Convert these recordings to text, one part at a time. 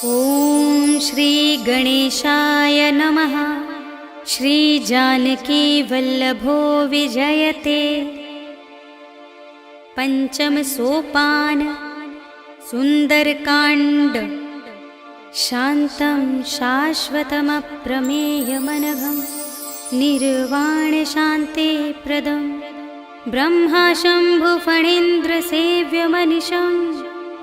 ॐ श्री गणेशाय नमः। श्री जानकी वल्लभो विजयते। पंचम सोपान सुंदरकांड। शांतं शाश्वतमप्रमेयमनघं निर्वाण शांति प्रदं ब्रह्मा शंभु फणीन्द्र सेव्यमनिशं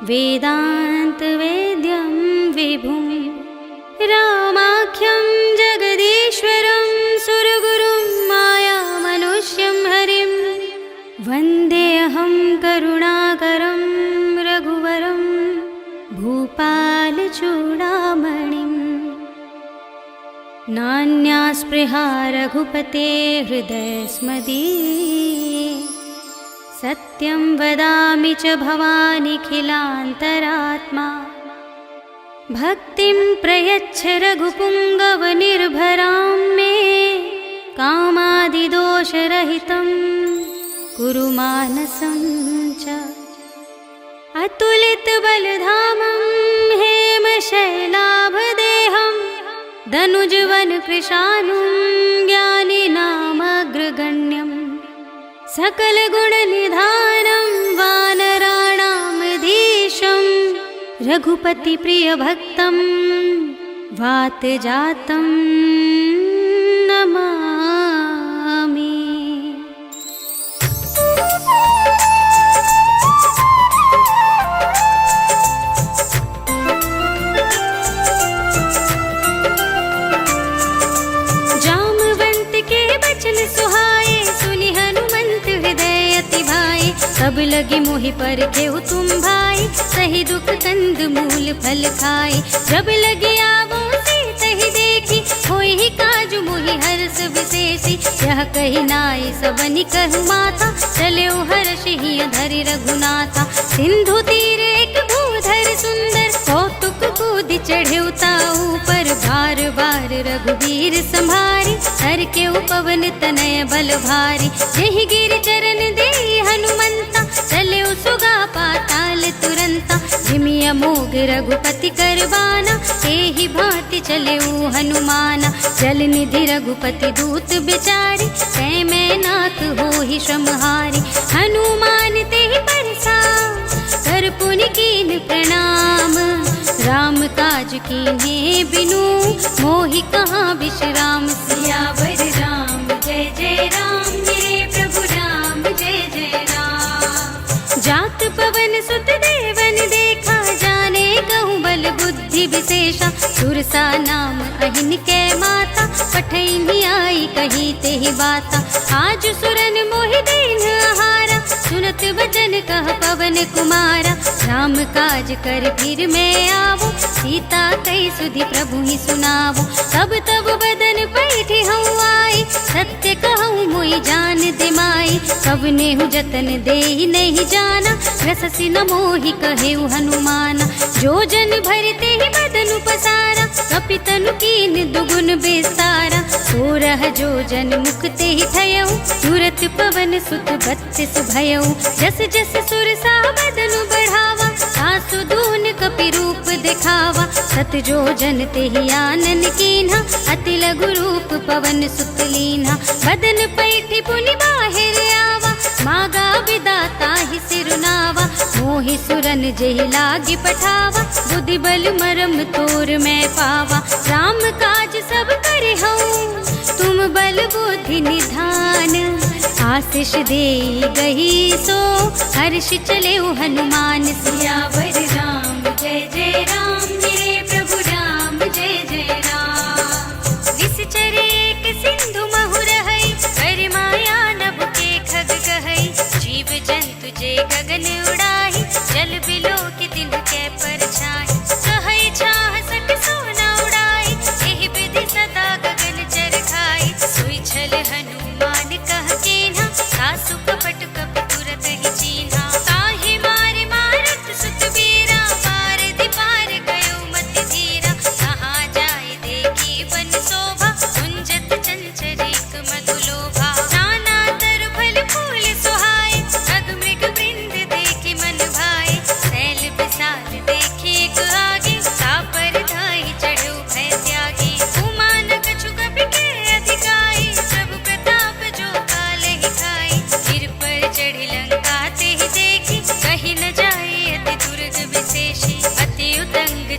वेदांत वेद्यं विभुं रामाख्यं जगदीश्वरं सुरगुरुं मायामनुष्यं हरिं वन्देऽहं करुणाकरं रघुवरं भूपालचूडामणिं। नान्या स्पृहा रघुपते हृदयस्मदीये सत्यं वदामि च भवानिखिलान्तरात्मा। भक्तिं प्रयच्छ रघुपुङ्गवनिर्भरां मे कामादिदोषरहितं कुरु मानसं च। अतुलितबलधामं हेमशैलाभदेहं दनुजवनकृशानुं ज्ञानिनामग्रगण्यं सकलगुणनिधानं वानराणामधीशं रघुपतिप्रियभक्तं वातजातं नमामि। जामवंत के बचन सुहाए सुनि हनुमंत हृदय अति भाए। सब लगी मोहि पर खेउ तुम भाई सही दुख कंद मूल फल खाए। जब लगी आवो तही देखी होई ही काजु मोहि हर्ष विशेषी। यह कही नाई सबनि कहु माथा चले हर्षि धरि रघुनाथा। सिंधु तीर एक भूधर सुंदर कौतुक कूदि चढ़े ताऊ पर बार बार रघुवीर संभारी। हर के पवन तनय बल भारी जहि गिर चरण दे हनुमंता चले सुगा पाताल तुरंता। जिमिया मोग रघुपति करबाना एहि भांति चले हनुमाना। जल निधि रघुपति दूत बिचारी कै मैं नाथ होहि श्रमहारी। हनुमान तेहि परसा कर पुनि कीन प्रणाम। राम काज कीन्हे बिनु मोहि कहाँ विश्राम। सियावर राम जय जय राम मेरे प्रभु राम जय जय राम। जात पवन सुत देवन देखा जाने कहूँ बल बुद्धि विशेषा। सुरसा नाम अहिन कै माता पठैनी आई कही तेहि बाता। आज सुरन मोहि दीन आहारा सुनत वचन कह पवन कुमारा। राम काज कर फिर मैं आवो सीता कई सुधि प्रभु ही सुनावो। तब तब बदन पैठी हूँ आई सत्य कहूँ मोहि जान दिमाई। कब नेहु जतन दे नहीं जाना रससि न मोहि कहेउ हनुमाना। जो जन भरते ही बदन पसारा कपितनु कीन दुगुन बेसारा। सोरह जो जन मुक्ते ही ठयऊ तुरत पवन सुत बत्तिस भयऊ। जस जस सुरसा बदन बढ़ावा सासु दून कपि रूप दिखावा। सत जो जन तेहि आनन कीन्हा अति लघु रूप पवन सुत लीन्हा। बदन पैठी पुनि बाहिर आवा मागा विदाता ही सिरुनावा। मोहि सुरन जेहि लागी पठावा बुद्धि बल मरम तोर मैं पावा। राम काज सब करे हूँ तुम बल बुद्धि निधान। आशीष दे गही सो हर्ष चले हनुमान। सियावर राम जय जय राम मेरे प्रभु राम जय जय राम। निश्चरे एक सिंधु महु रहै कर माया नभ के खग कहै। जीव जंतु जे गगन उड़ाही जल बिलो के दिन के परछाई। कहै छाह सक सोना उड़ाई एहि विधि सदा गगन चरखाई। सोई छल हनुमान कह कीन्हा सासु कपट कपि तुरत ही चीन्हा। ताहि मारे मारत सुत वीरा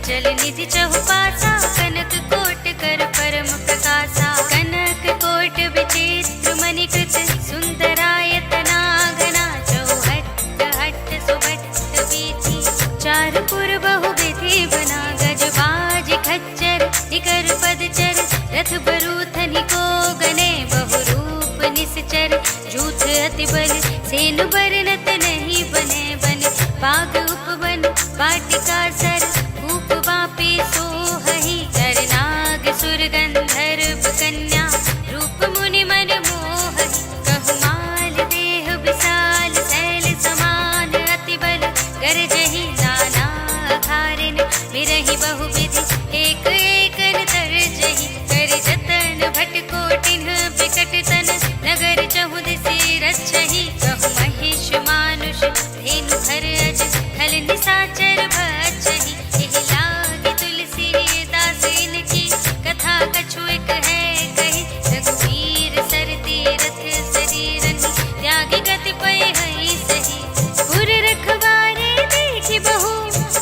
चल निधि चहुपासा, कनक कोट कर परम प्रकाशा। कनक कोट विचित्र मणिकृत, सुंदरायतना घना। चौहट्ट हट्ट सुभट्ट वीथि, चारपुर बहुविधि बना। गजबाज खच्चर निकर पदचर, रथ बरूथनि को गने। बहुरूप निश्चर जूथ अति बल, सेनु बरनत नहीं बने। बन बाग उपवन वाटिका सर, भूप वापी सोहहि। कर नाग सुर गंधर्व कन्या, रूप मुनि मन मोहहि। कहु माल देह विशाल, शैल समान अति बल। गरजहि नाना अखारिन, बिरहि बहुविधि एक एकन तरजहि। कर जतन भट कोटिन बिकट तन, नगर चहुदिसि रक्षहि। कहु महिष मानुष धेनु हर अज, खल निसाचर भक्षहि। एहि लागी तुलसीदास इनकी, कथा कछु एक है कही। रघुवीर सर तीरथ शरीरनि, त्यागी गति पय हई सही। पुर रखवारे देखि बहु,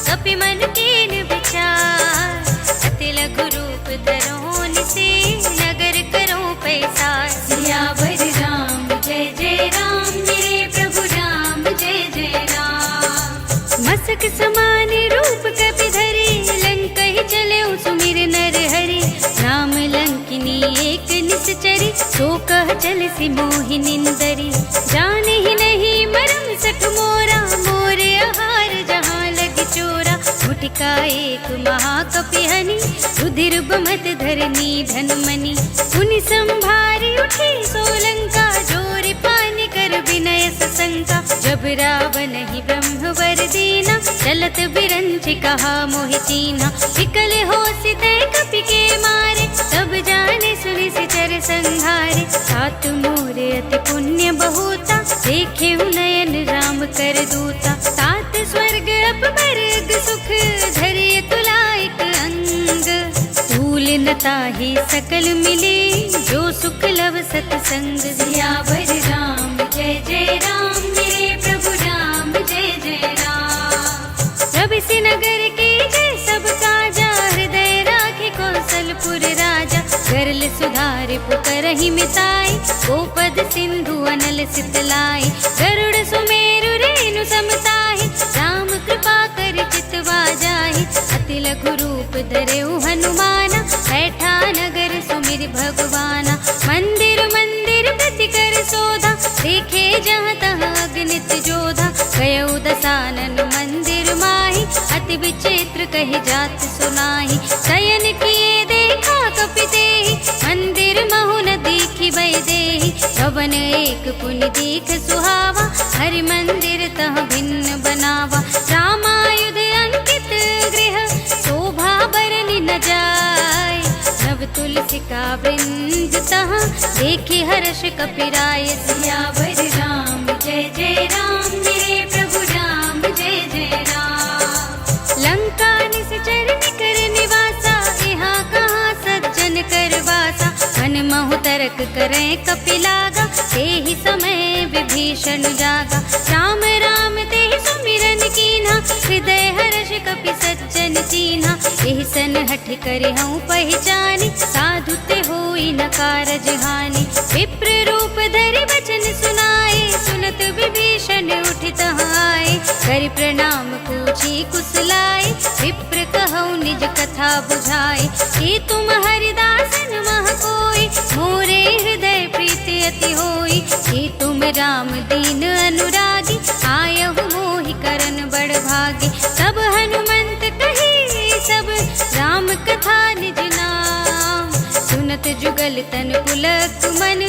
कपि मन कीन विचार। अति लघु रूप धरो निसि, नगर करो पैसार। सियावर राम जय जय राम, मेरे प्रभु राम जय जय राम। मस्तक समान रूप कपि धरि, लंकहि चले सुमिर नर हरि। राम लंकिनी एक निश्चरी, सो कह चलसि मोहि निंदरी। जाने ही नहीं मरम सठ मोरा, मोरे आहार जहाँ लग चोरा। मुठिका एक महाकपिहनि, रुधिर बमत धरनी धनमणि। पुनि संभारी उठी सोलंका, जोर पानी कर विनय सशंका। जब रावण ही ब्रह्मवर दीना, चलत बिरंचि कहा मोहि चीन्हा। विकल होसि तै कपि के मारे, तब जाने सुनि सिचर संहारे। तात मोरे अति पुण्य बहुता, देखे नयन राम कर दूता। तात स्वर्ग अपवर्ग सुख, धरिय तुलाइक अंग। भूल न ताहि सकल मिले, जो सुख लव सतसंग। सियावर राम जय जय राम, मेरे प्रभु राम जय जय राम। प्रभिसि नगर के जय सब काजा, हृदय राखे कौशलपुर राजा। गरल सुधारि पुकारहि मिताई, गोपद सिंधु अनल सितलाई। गरुड़ सुमेरु रेणु समताहि, राम कृपा कर चितवा जाहि। अति लघु रूप धरेउ हनुमाना, बैठा नगर सुमिर भगवाना। मंदिर मंदिर प्रति कर शोधा, देखे जहाँ तहाँ अगणित जोधा। गयउ दसानन मंदिर माहि, अति विचित्र कहि जात सुनाहि। शयन किए देखा कपि तेहि, मंदिर महु न देखि वैदेहि। भवन एक पुनि देख सुहावा, हरि मंदिर तह भिन्न बनावा। रामायुध अंकित गृह, शोभा बरनि न जाय। नव तुलसी का वृंद तहाँ, देखि हर्ष कपिराय। सियावर राम जय जय राम, मेरे प्रभु राम जय जय राम। लंका निश्चर निकर निवासा, यहाँ कहाँ सज्जन कर वासा। मन महु तरक करें कपि लागा, तेहि समय विभीषण जागा। राम राम तेहि सुमिरन कीन्हा, हृदय हर्ष कपि सज्जन चीन्हा। एहि सन हठ करिहउँ पहिचानि, साधु ते होई न कारज हानि। विप्र रूप धरि वचन सुनाए, सुनत विभीषण उठि तहाँ आए। करि प्रणाम पूछी कुशलाए, विप्र कहउँ निज कथा बुझाए। कि तुम हरिदासन मह कोई, मोरे हृदय प्रीति अति होई। कि तुम राम दीन अनुरागी, आयहु मोहि करन बड़ भागी। तब हनुमंत कही सब, राम कथा निज नाम। सुनत जुगल तन पुलक मन,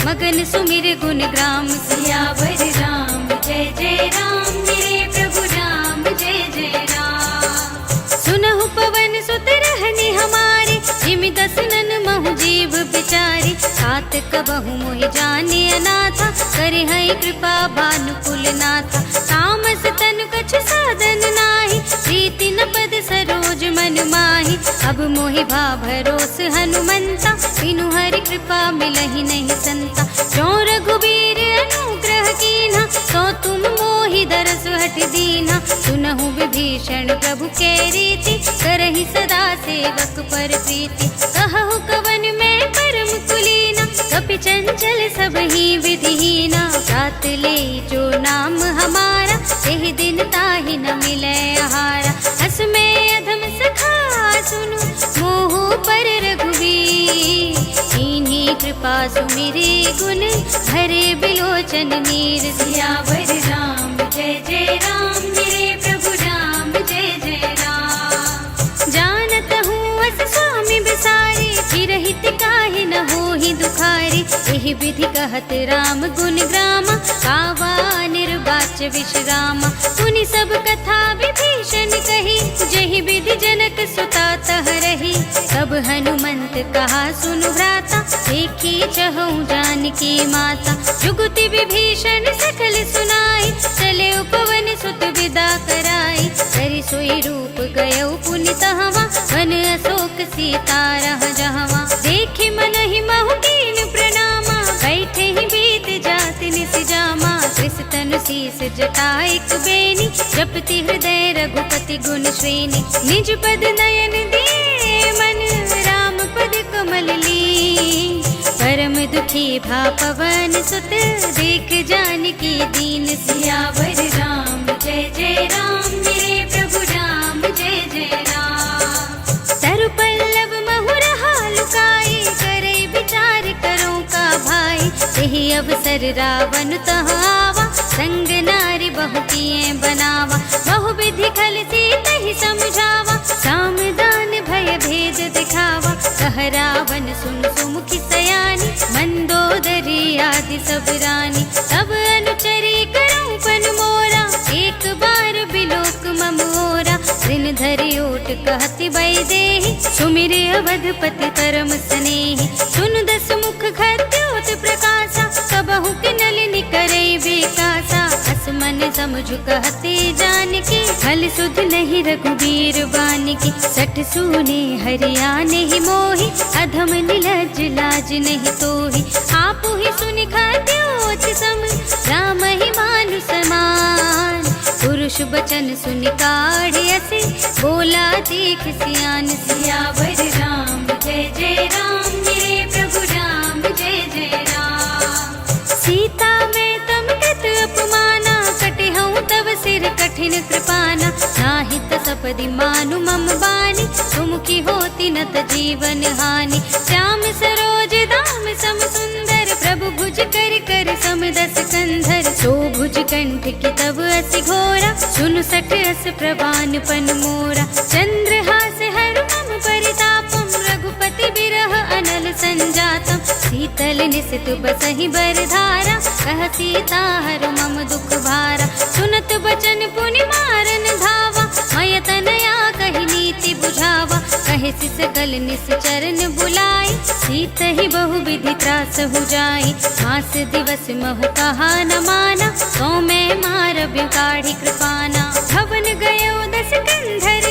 मगन सुमिर गुण ग्राम। सियावर राम जय जय राम, मेरे प्रभु राम जय जय राम। सुनहु पवन सुत रहनि हमारे, जिमि दसनन महु जीव बिचारी। तात कबहु मोहि जाने अनाथा, करिहइ कृपा भानुकुल नाथा। तामस तनु कछु साधन नाही, प्रीति न पद सरोज मन माहि। अब मोहि भा भरोस हनुमंता, बिनु हरि कृपा मिलहि नहीं संता। जो रघुबीर अनुग्रह कीन्हा, तो तुम मोहि दरस हट दीन्हा। सुनहु विभीषण प्रभु के रीति, करहि सदा सेवक पर प्रीति। कहु कवन मैं परम कुलीना, कपि चंचल सबहि विधिहीना। प्रात ले जो नाम हमारा, एहि दिन ताहि न मिलै आहारा। अस में अधम सखा सुनु, मोह पर रघुवीर। कीन्ही कृपा सुमिरे गुण, भरे बिलोचन नीर। सियावर राम जय जय राम, मेरे प्रभु राम जय जय राम। जानत हूँ अस स्वामी बिसारी, चिरहित काहि न होहि दुखारी। एहि विधि कहत राम गुण ग्रामा, कावा निर्वाच्य विश्रामा। सुनि सब कथा विभीषण कही, जहि विधि जनक सुता तह रही। तब हनुमंत कहा सुनु भ्राता, देखी चहु जानकी माता। जुगति विभीषण सकल सुनाई, चले उपवन सुत विदा कराई। करि सोई रूप गयौ पुनि तहवा, वन अशोक सीता रह जहवा। देखि मनहि महु कीन प्रणामा, बैठे ही बीत जाति निस जामा। कृस तनु शीस जटाइक बेनी, जपति हृदय रघुपति गुण श्रेणी। निज पद नयन दिए मन, राम पद कमल लीन। परम दुखी भा पवन सुत, देख जानकी दीन। सियावर राम जय जय राम, मेरे प्रभु राम जय जय राम। तरु पल्लव महु रहा लुकाई, करे विचार करो का भाई। एहि अवसर रावण तह आवा, संग नारी बहु किए बनावा। बहु विधि खल सीतहि समझावा, साम दान भय भेद दिखावा। कह रावण सुन सुमुखी सयानी, मंदोदरी आदि सब रानी। तब अनुचरी करऊं पन मोरा, एक बार बिलोक मम ओरा। दिन धरि ओट कहति वैदेही, सुमिरे अवधपति परम स्नेही। सुन दस मुख खद्योत प्रकाशा, कबहु किनलिनि करई बेकासा। अस मन समझु कहते जानकी, फल सुध नहीं रघुबीर बानिकी। सठ सूने हरिया नहीं मोहि, अधम निलज लाज नहीं तोहि। आपु ही सुनि खद्योत सम, राम ही मानु समान। पुरुष बचन सुनि काढ़ असे, बोला देख सियान। सियावर राम जय जय राम, मेरे प्रभु राम जय जय राम। सीता मैं तम कृत अपमाना, कटिहऊँ तब सिर कठिन कृपाना। नाहित सपदि मानु मम बानी, तुम की होती न त जीवन हानि। श्याम सरोज दाम सम सुंदर, प्रभु भुज कर कर सम दस कंधर। सो भुज कंठ की तब अस घोरा, सुन सठ अस प्रवान पन मोरा। चंद्रहास हर मम परितापम, रघुपति बिरह अनल संजातम। शीतल निसित बसहि बरधारा, कह सीता हर मम दुख भारा। सुनत बचन पुनि मारन धावा, मय तनया कहि नीति बुझावा। कहे सिस कल निस चरण बुलाई, सीत ही बहु विधि त्रास हो जाई। मास दिवस महु कहा न माना, तो मैं मार काढ़ी कृपाना। भवन गयो दस कंधर,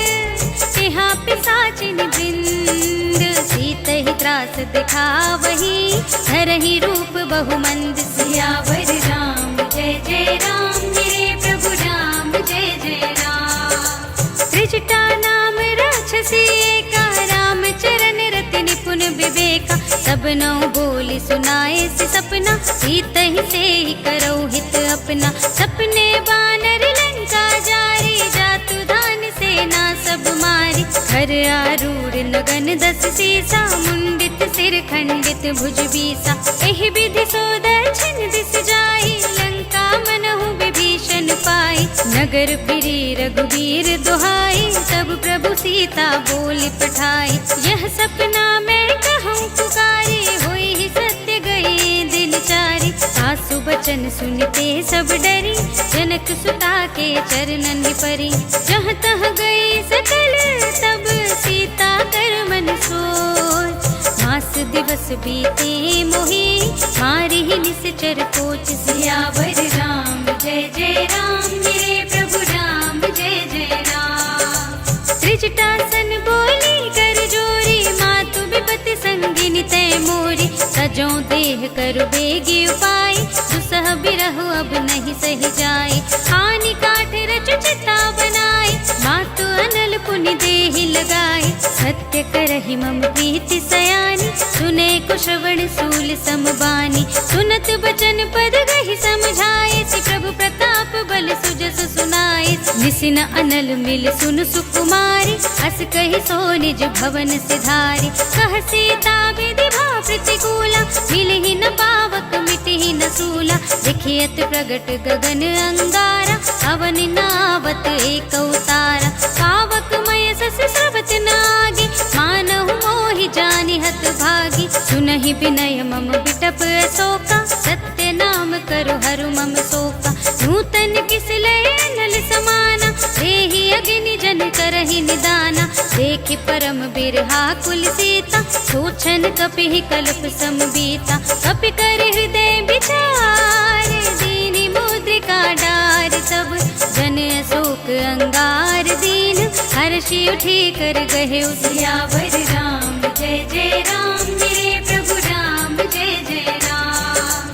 तिहा पिशाचिन वृंद। सीत ही त्रास दिखावही, धरहि रूप बहुमंद। सियावर राम जय जय राम, मेरे प्रभु राम जय जय राम। त्रिजटा नाम राक्षसी एका, राम चरण रति निपुण विवेका। सब नौ बोली सुनाए से सपना, सीत ही से ही करो हित अपना। सपने बानर लंका जारी, जातु धान सेना सब मारी। घर आरूढ़ नगन दस सीसा, मुंडित सिर खंडित भुज बीसा। एहि विधि सो दक्षिण दिस जाई, लंका मनहु विभीषण पाई। नगर फिरी रघुबीर दुहाई, तब प्रभु सीता बोली पठाई। यह सपना मैं कहूँ पुकारी, होई ही सत्य गई दिन चारी। सासु बचन सुनते सब डरी, जनक सुता के चरणन परी। जहाँ तह गई सकल तब, सीता कर मन सोच। मास दिवस बीते मोहि, मारी ही निश्चर कोच। सियावर राम जय जय राम, मेरे प्रभु राम जय जय राम। त्रिजटासन बोली कर जोरी, मातु विपति संगिनी तै मोरी। जो देह करु बेगी उपाय, दुसह बिरहु अब नहीं सही जाए। हानि काठ रचु चिता बनाए, मातु अनल पुनि देहि लगाए। सत्य करहि मम प्रीति सयानी, सुने कुश्रवण सूल समबानी। सुनत बचन पद गहि समझाए, सि प्रभु प्रताप बल सुजस सुनाए। निसिन अनल मिल सुन सुकुमारी, अस कहि सो निज भवन सिधारी। कह सीता विधि भाव प्रतिकूला, मिलहि न पावक मिटहि न सूला। देखियत प्रगट गगन अंगारा, अवन नावत एक अवतारा। पावक मय सस स्रवत नागी, मानहु मोहि जानि हत भागी। सुनहि विनय मम बिटप अशोका, सत्य नाम करु हरु मम शोका। नूतन किस लय अनल समाना, देहि अग्नि जन करहि निदाना। देखि परम बिरहा कुल सीता, सोचन कपिहि कल्प समबीता। कपि कर हृदय विचार, दीनि मुद्रिका डार। सब जन अशोक अंगार दीन, हर्षि उठी कर गहे सियावर राम। जय जय राम मेरे प्रभु राम, जय जय राम।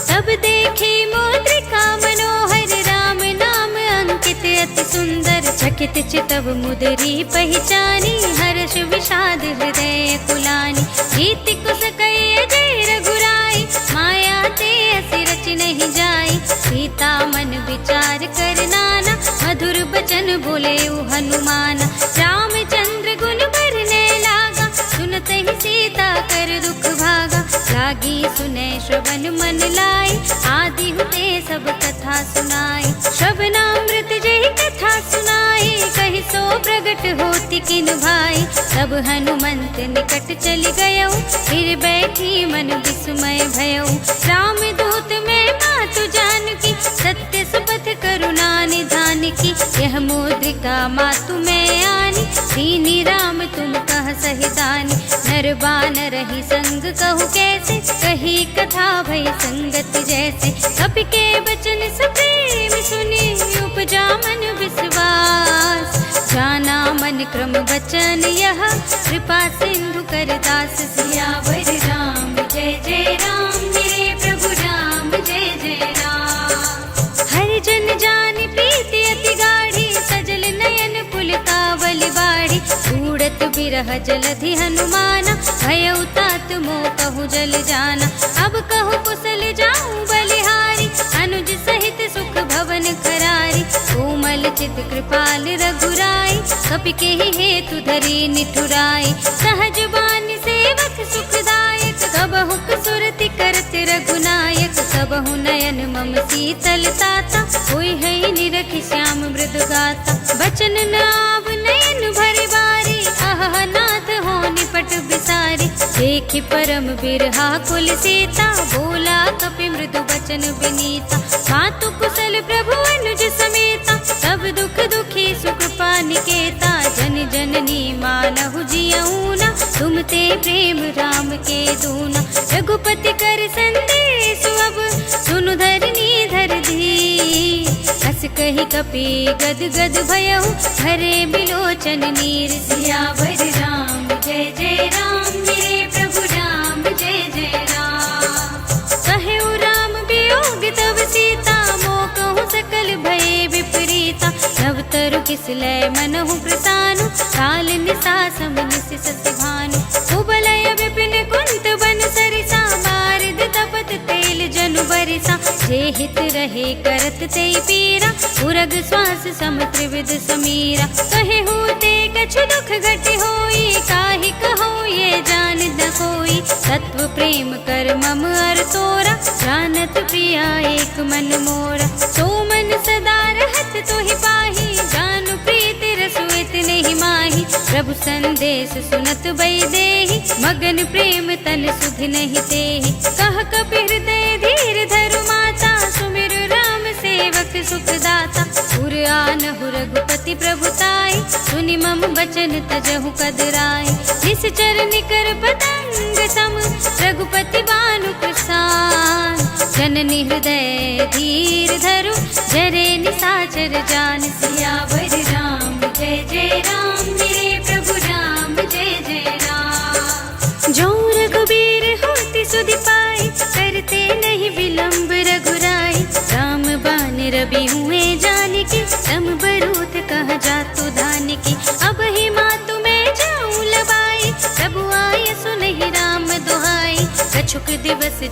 तब देखे मुद्रिका मनोहर, राम नाम अंकित अति सुंदर। चकित चितव मुदरी पहचानी, हर्ष विषाद हृदय कुलानी। रीति कुस कई जय रघुराई, माया ते असि रच नहीं जाई। सीता मन विचार कर नाना, मधुर बचन बोले हनुमाना। रामचंद्र गुण बरने लागा, सुनत ही सीता कर दुख भागा। लागी सुने श्रवण मन लाई, आदि हुते सब कथा सुनाई। श्रवणामृत जय कथा सुनाई, कहि सो प्रगट होति किन भाई। तब हनुमंत निकट चलि गयौ, फिर बैठी मन विस्मय भयौ। राम दूत में मातु जानकी, सत्य सुपथ करुणा निधान की। यह मुद्रिका मातु में आनी, दीनी राम तुम कह सही दानी। नर बानर ही संग कहु कैसे, कही कथा भई संगत जैसे। कपि के बचन सप्रेम सुनी, उपजा मन विश्वास। जाना मन क्रम बचन यह, कृपा सिंधु कर दास। सियावर राम जय जय राम मेरे प्रभु राम, जय जय राम। हरि जन जानि प्रीति अति गाढ़ी, सजल नयन पुलकावल बाढ़ी। उड़त बिरह जलधि हनुमाना, भयउ तात मोह कहु जल जाना। अब कहु कुशल जाऊं बलिहारी, अनुज सहित सुख भवन करारी। कोमल चित कृपाल रघुराई, कपि के हेतु धरी निठुराई। सहज बानी सेवक सुखदायक, कबहु सुरति करत रघुनायक। सबहु नयन मम शीतल ताता, होई है निरखि श्याम मृदु गाता। बचन नाव नयन भरि बारी, आह नाथ हो निपट बिसारी। देखि परम बिरहा कुल सीता, बोला कपि मृदु बचन विनीता। मातु कुशल प्रभु अनुज समेता, सब दुख दुखी सुख पानिकेता। जन जननी मानहु जियऊना, तुम ते प्रेम राम के दूना। रघुपति कर संदेश अब, सुनु धरनी धर धी। हस कहि कपि गद गद भयउ, भरे बिलोचन नीर। सियावर राम जय जय राम मेरे प्रभु राम, जय जय राम। कहु राम वियोग तब सीता, मोह कहूँ सकल भय विपरीता। नव तरु किस लय मनहु प्रसानु, काल निसा सम निसि सति भानु। कुबलय विपिन कुंत बन सरिसा, बारिद तपत तेल जनु बरिसा। जे हित रहे करत ते पीरा, उरग श्वास सम त्रिविध समीरा। कहे होते कछु दुख घट होई, काहि कहो ये जान न कोई। तत्व प्रेम कर मम अर तोरा, जानत प्रिया एक मन मोरा। सो मन सदा रहत तोहि पाही, जानु प्रीति रसु इतने ही माही। प्रभु संदेश सुनत बई देहि, मगन प्रेम तन सुध नहीं तेहि। कह कपि हृदय धीर धरु माता, सुमिर राम सेवक सुखदाता। पुर आनहु रघुपति प्रभुताई, सुनि मम बचन तजहु कदराई। निश्चर निकर पतंग सम, रघुपति बानु प्रसान। जननी हृदय धीर धरु, जरे निसाचर जान। सियावर राम जय जय राम मेरे प्रभु राम, जय जय राम। जो रघुबीर होति सुधि पाई,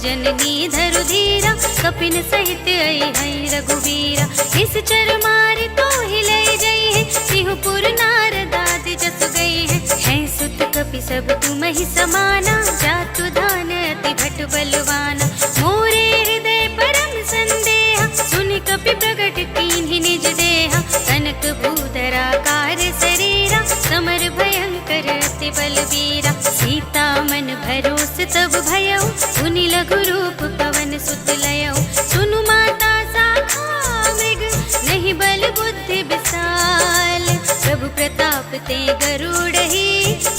जननी धरु धीरा, कपिन सहित आई है रघुवीरा। इस चर मारि तो ही ले जई है, सिंहपुर नारदाद जस गई है सुत कपि सब तुम ही समाना, जातु दान अति भट बलवाना। मोरे हृदय परम संदेहा, सुनि कपि प्रगट कीन्हि निज देहा। कनक भूधरा कार शरीरा, समर भयंकर अति बलवीरा। सीता मन भरोस तब भयउ, पुनि लघु रूप पवन सुत लयउ। सुनु माता शाखा मृग, नहीं बल बुद्धि विशाल। प्रभु प्रताप ते गरुड़हि,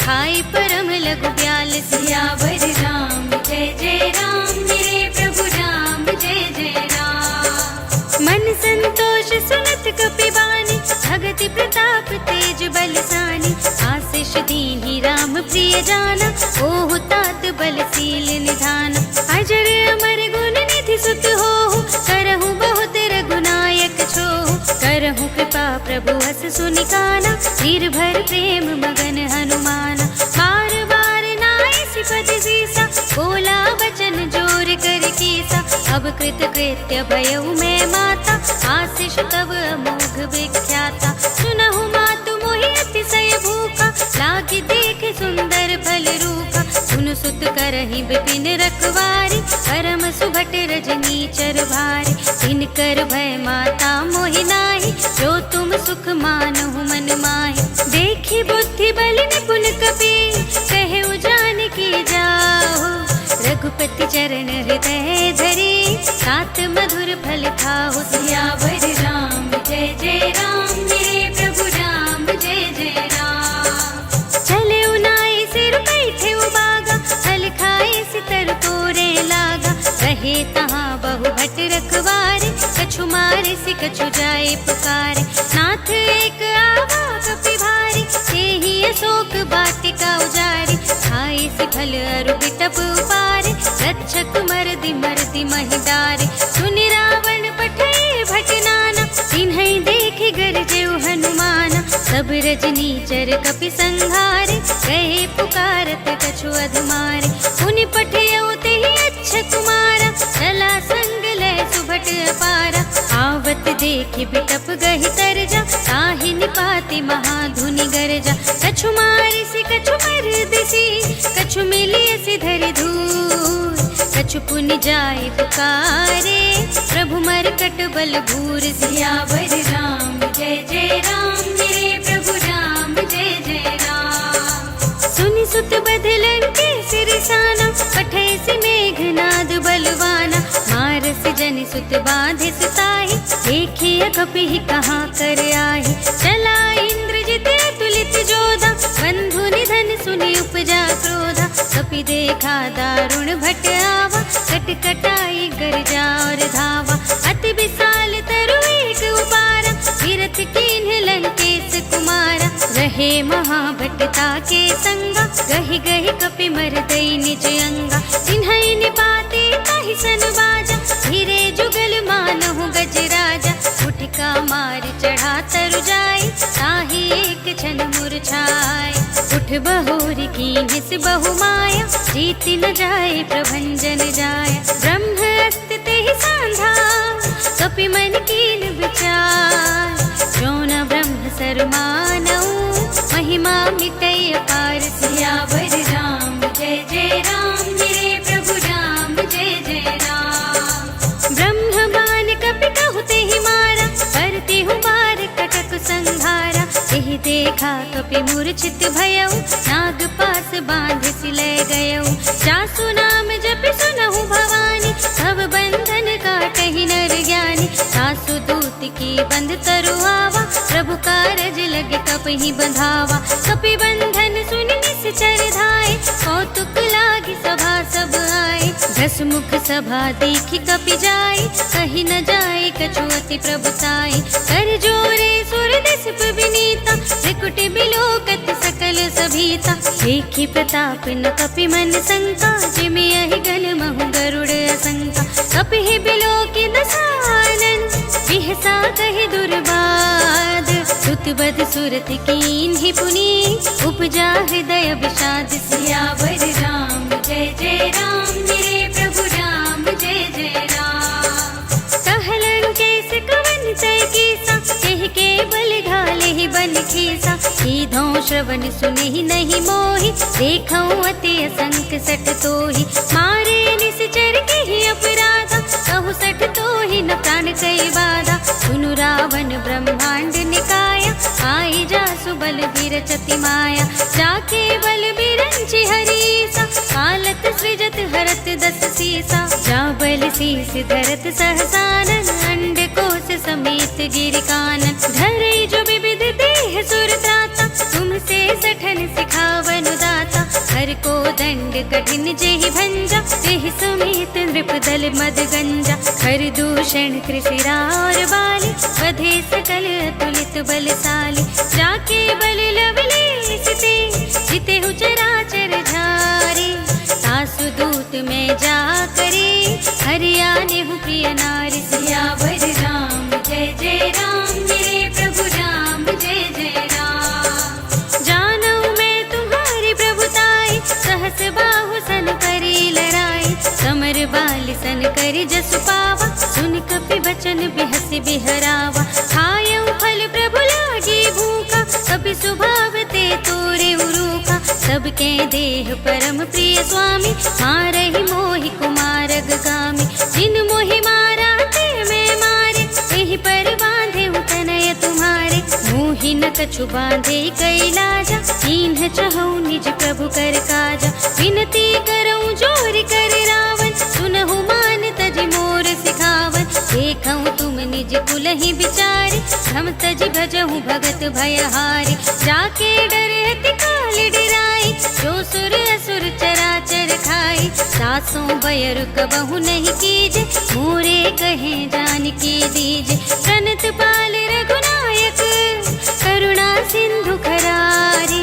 खाई परम लघु ब्याल। सियावर राम जय जय राम, मेरे प्रभु राम जय जय राम। मन संतोष सुनत कपि बानी, भगति प्रताप तेज बलसानी। आशीष दीन्हि राम प्रिय जाना, ओहु तात बलशील निधान। अजर अमर गुण निधि सुत होहु, करहु बहुत रघुनायक छोहु। करहु कृपा प्रभु हस सुनि काना, निर्भर प्रेम मगन हनुमाना। बार बार नाइ सिपति सीसा, बोला बचन जोर कर कीसा। अब कृत कृत्य भयउ मैं माता, आशीष तब अमोघ विख्याता। सुनहु मातु मोहि अतिशय भूखा, लागी देख सुंदर फल रूखा। सुन सुत करहि विपिन रखवारी, परम सुभट रजनी चर भारी। तिनकर भय माता मोहि नाहि, जो तुम सुख मानहु मन माहि। देखि बुद्धि बल निपुन कपि, कहे जानकी जाहु। रघुपति चरण हृदय धरे, सात मधुर फल खाहु। सियावर राम जय जय राम, मेरे प्रभु राम जय जय राम। चले उनाई सिर बैठे उबागा, फल खाए सितर तोरे लागा। रहे तहाँ बहु भट रखवारे, कछु मारे सि कछु जाए पुकारे। नाथ एक आवा कपि भारी, तेहि अशोक वाटिका उजारी। खाए सि फल अरु बिटप उपारे, रक्षक मरदि मरदि महि डारे। सुनि रावण पठे भट नाना, तिन्है देखि गरजेउ हनुमाना। सब रजनी चर कपि संहारे, गए पुकारत कछु अधमारे। पुनि पठियउ तेहि अच्छ कुमारा, चला संग लय सुभट अपारा। आवत देखि बिटप गहि तरजा, ताहि निपाति महाधुनि गरजा। कछु मारि सि कछु मरदिसी, कछु मिलिय सि धरि धूर। कछु पुनि जाय पुकारे, प्रभु मरकट बल भूर। सियावर राम जय जय राम, मेरे प्रभु राम जय जय राम। सुनि सुत बदलन के सिरसाना, पठे सि मेघनाद बलवाना। मारस जनि सुत बाधे सुताहि, देखिय कपि कहाँ कर आहि। चला इंद्रजित अतुलित जोधा, बंधु निधन सुनि उपजा क्रोधा। कपि देखा दारुण भट आवा, कट कटाई गरजा और धावा। अति विशाल तरु एक उपारा, तीरथ कीन्ह लंकेश कुमारा। रहे महाभटता के संगा, गहि गहि कपि मरदई निज अंगा। तिन्है निपाते ताहि सन बाजा, धीरे जुगल मानहु गजराजा। उठिका मार चढ़ा तरु जाय, ताहि एक क्षण मुरझाय। उठ बहोरी कीन्ह सि बहु माया, जीति न जाय प्रभंजन जाय। ब्रह्म अस्ति तेहि सांधा, कपि मन कीन विचार। जो न ब्रह्म सर मानऊ, महिमा मिटै अपार। सियावर राम जय जय राम, मेरे प्रभु राम जय जय राम। ब्रह्म बान कपि कहु तेहि मारा, परति हूँ बार कटक संहारा। तेहि देखा कपि मूर्छित भयउ, नाग पास बांध सि ले गयउ। जासु नाम जपि सुनहु भवानी, भव बंधन काटहि नर ज्ञानी। सासु दूत की बंध तरु आवा, प्रभु कारज लगे कपहि बंधावा। कपि बंधन सुनि निश्चर धाय, कौतुक लागी सभा सब आए। दस मुख सभा देखि कपि जाय, कहि न जाय कछु अति प्रभुताई। कर जोरे सुर दिसप विनीता, त्रिकुटि बिलोकत सकल सभीता। देखि प्रताप न कपि मन शंका, जिमियहि गल महु गरुड़ असंका। कपिहि बिलोकि दसानन, बिहसा कहि दुर्बाद। सुत बद सुरति कीन्हि पुनि, उपजा हृदय विषाद। सियावर राम जय जय राम, मेरे प्रभु राम श्रवण सुने ही नहीं मोहि, देखऊं अति असंख सठ तोहि। मारे निश्चर के ही अपराधा, कहु सठ तोहि न प्राण कई बाधा। सुनु रावण ब्रह्मांड निकाया, आई जासु बल विरचति माया। जाके बल बिरंचि हरीसा, कालत सृजत हरत दस सीसा। जा बल शीस धरत सहसानन, अंड कोश समेत गिरि कानन। धरई जो विविध देह सुर त्राता, तुमसे सठन सिखावन दाता। हर को दंड कठिन जेहि भंजा, तेहि समेत नृप दल मद गंजा। हर दूषण त्रिशिरा और बाली, वधे सकल अतुलित बलशाली। जाके बल लवलेश ते, जितेहु चराचर झारे। सासु दूत में जा करे, हरियानेहु प्रिय नारी। सियावर राम जय जय राम, मेरे प्रभु राम जय जय राम। जानऊ मैं तुम्हारी प्रभुताई, सहस बाहु सन करी लड़ाई। समर बाल सन करी जसु पावा, सुन कपि बचन बिहसि बिहरावा। खायऊ फल प्रभु लागी भूखा, कपि स्वभाव ते तोरे उरूखा। सबके देह परम प्रिय स्वामी, मारहि मोहि कुमारग गामी। जिन मोहि मारा ते मैं मारे, एहि पर बांधे तनय तुम्हारे। मोहि न कछु बांधे कैलाजा, कीन्ह चहु निज प्रभु कर काजा। विनती करऊं जोर कर रावण, सुनहु मान तजि मोर सिखावन। देखऊं तुम निज कुलहि बिचारे, हम तजि भजहु भगत भयहारी। जाके डरहति काल डराई, जो सुर असुर चराचर खाई। सासों बयर कबहु नहीं कीजे, मोरे कहे जानकी दीजे। प्रणत पाल रघुनायक, करुणा सिंधु खरारी।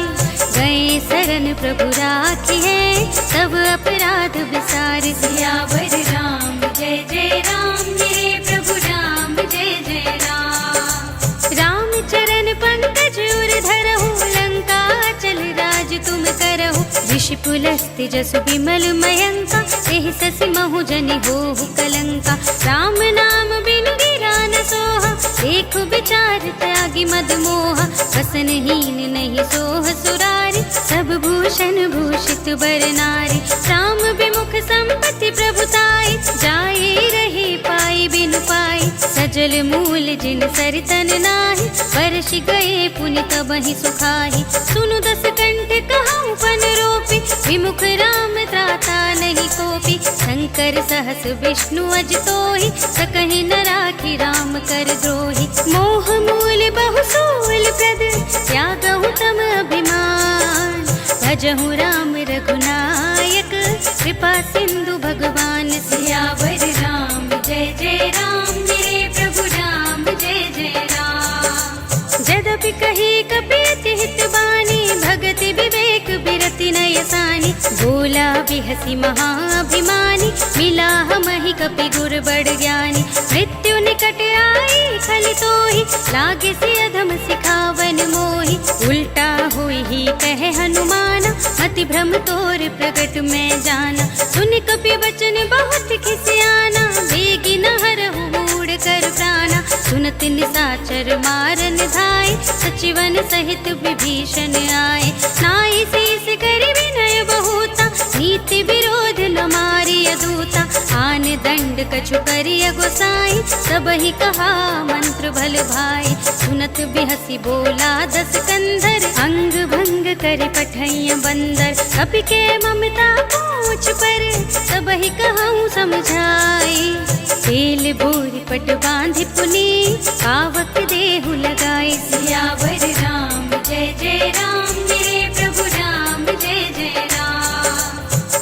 गए शरण प्रभु राखी है, सब अपराध विसार। सियावर राम जय जय राम, मेरे प्रभु राम जय जय राम। राम चरण पंकज उर धरहु, लंका चल राज तुम करहु। ऋषि पुलस्त्य जसु विमल मयंका, एहि ससि महु जनि होहु कलंका। राम नाम बिनु गिरा न सोहा, देखु विचार त्यागी मद मोहा। वसनहीन नहीं सोह सुरारी, सब भूषण भूषित बर नारी। राम विमुख संपत्ति प्रभुताई, जाए रहे पाई बिनु पाई। सजल मूल जिन सरितन नाही, वर्ष गए पुनि तबहि सुखाही। सुनु दस कंठ कहऊँ पन रोपी, विमुख राम त्राता नहीं कोपी। शंकर सहस विष्णु अज तोहि, सकहि न राखी राम कर द्रोही। मोह मूल बहु सूल प्रद, त्यागहु तम अभिमान। भजहु राम रघुनायक, कृपा सिंधु भगवान। सियावर राम जय जय राम, मेरे प्रभु राम जय जय राम। जदपि कही कपि अति हित बानी, भगति विवेक बिरति नय सानी। बोला बिहसी महाभिमानी, मिला हमहि कपि गुर बड़ ज्ञानी। मृत्यु निकट आई खलि तोहि, लागे से अधम सिखावन मोहि। उल्टा हुई ही कहे हनुमाना, मति भ्रम तोर प्रगट में जाना। सुन कपि वचन बहुत खिसियाना, बेगी न हरहु मूढ़ कर प्राणा। सुनत निशाचर मारन धाय, सचिवन सहित विभीषण आए। नाई शीस करि विनय बहुता, नीति विरोध न मारिय दूता। आन दंड कछु करिय गोसाई, सबहि कहा मंत्र भल भाई। सुनत बिहसी बोला दस कंधर, अंग भंग करि पठैय बंदर। कपि के ममता पूछ पर, सबहि कहूँ समझाई। तेल बोरी पट बांधि पुनी, पावक देहु लगाई। सियावर राम जय जय राम, मेरे प्रभु राम जय जय राम।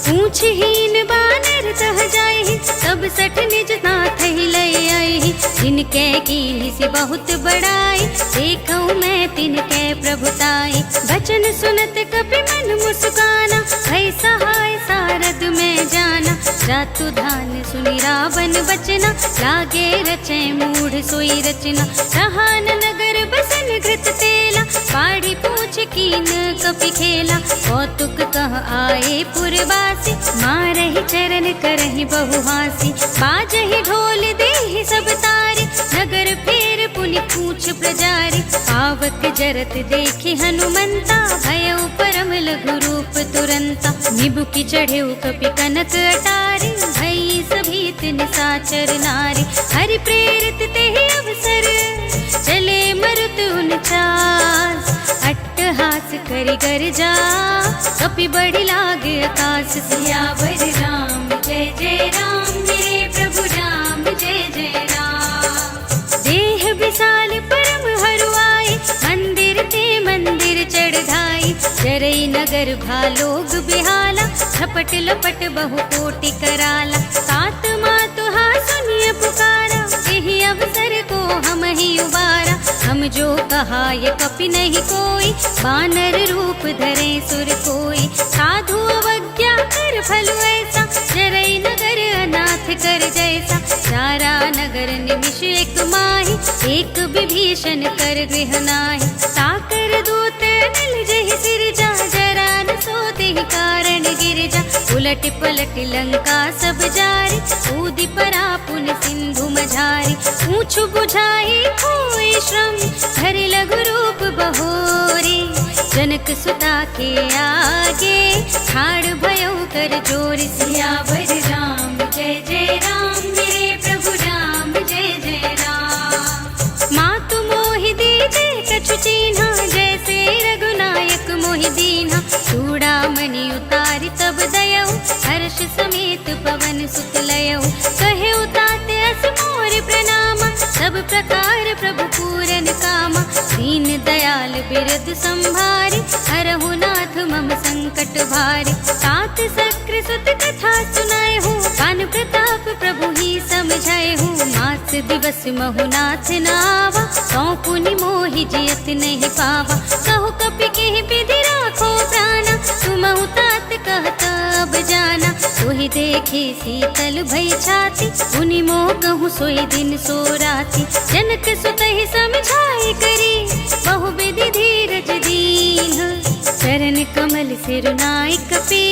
पूछहीन बानर तह जाहि, सब सठ निज नाथ ही लय आहि। जिनके कीन्ही से बहुत बड़ाई, देखऊं मैं तिनके प्रभुताई। बचन सुनत कपि मन मुस्काना, भय सहाय सारद में जाना। जातु धान सुनि रावण बचना, लागे रचे मूढ़ सोई रचना। रहान नगर बसन घृत तेला, पाड़ी पूछ कीन कपि खेला। कौतुक कह आए पुरवासी, मारहि चरण करहि बहु हासी। बाजहि ढोल देहि सब तारे, नगर फेर पुनि पूछ प्रजारी, पावक जरत देखे हनुमंता, भयउ परम लघु रूप तुरंता। निबुकि चढ़ेउ कपि कनक अटारी, भई सभीत निसाचर नारी। हरि प्रेरित तेहि अवसर, चले मरुत उनचास। अट्टहास करि गर्जा, कपि बढ़ि लागे आकाश। सियावर राम जय जय राम, मेरे प्रभु राम जय जय राम। देह विशाल परम हरुआई, मंदिर ते मंदिर चढ़ाई। जरई नगर भालोग बिहाला, झपट लपट बहु कोटि कराला। तात मातुहा सुनिय पुकारा, यही अवसर को हम ही उबारा। हम जो कहा ये कपि नहीं कोई, वानर रूप धरे सुर कोई। साधु अवज्ञा कर फल ऐसा, जरई नगर अनाथ कर जैसा। सारा नगर निमिष एक माही, एक विभीषण कर गृह नाहि। साकर दूत मिल जहि सिरजा, जरा न सोते ही कारण गिरजा। उलट पलट लंका सब जारी, कूदि परा पुन सिंधु मझारी। पूछ बुझाई खोई श्रम, धरि लघु रूप बहोरी। जनक सुता के आगे, ठाड़ भयउ कर जोर। सियावर राम जय जय राम, मेरे प्रभु राम जय जय राम। मातु मोहि दीजे कछु चीन्हा, जैसे रघुनायक मोहि दीन्हा। चूड़ामणि उतारि तब दयउ, हर्ष समेत पवन सुत लयउ। कहे उताते अस मोर प्रणामा, सब प्रकार प्रभु पूरन कामा। दीन दयाल बिरद संभारी, हरहु नाथ मम संकट भारी। तात सक्र सुत कथा सुनाए हूँ, कान प्रताप प्रभु ही समझाए हूँ। मास दिवस महु नाथ नावा, सौंपुनि मोहि जियत नहीं पावा। कहु कपि केहि विधि राखो प्राणा, तुमहु तात कहता अब जाना। सोहि देखे शीतल भई छाती, मुनि मोह कहूँ सोई दिन सो राती। जनक सुतहि समझाई करी, बहु विधि धीरज दीन्ह। चरण कमल सिर नाय कपि,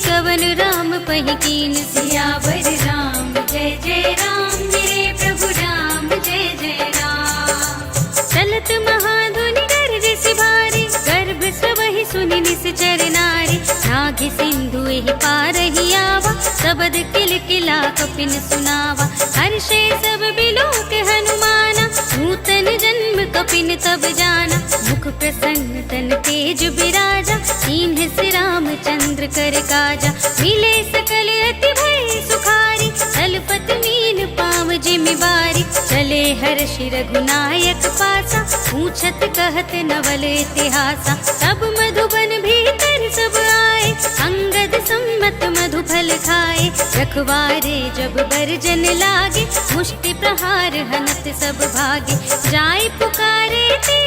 कवन राम पहि कीन। सियावर राम जय जय राम, मेरे प्रभु राम जय जय राम। चलत महाधुनि गर्जसि भारी, गर्भ स्रवहि सुनि निश्चर नारी। नाघि सिंधु एहि पारहि आवा, सबद किलकिला कपिन सुनावा। हर्षे सब बिलोक हनुमाना, नूतन जन्म कपिन तब जाना। मुख प्रसन्न तन तेज बिराजा, कीन्ह से रामचंद्र कर काजा। मिले सकल अति भय सुखारी, तलपत मीन पाव जिमि बारी। चले हर्षि रघुनायक पासा, पूछत कहत नवल इतिहासा। तब मधुबन भीतर सब आए, अंगद सम्मत मधु फल खाए। रखवारे जब बरजन लागे, मुष्टि प्रहार हनत सब भागे। जाय पुकारे ते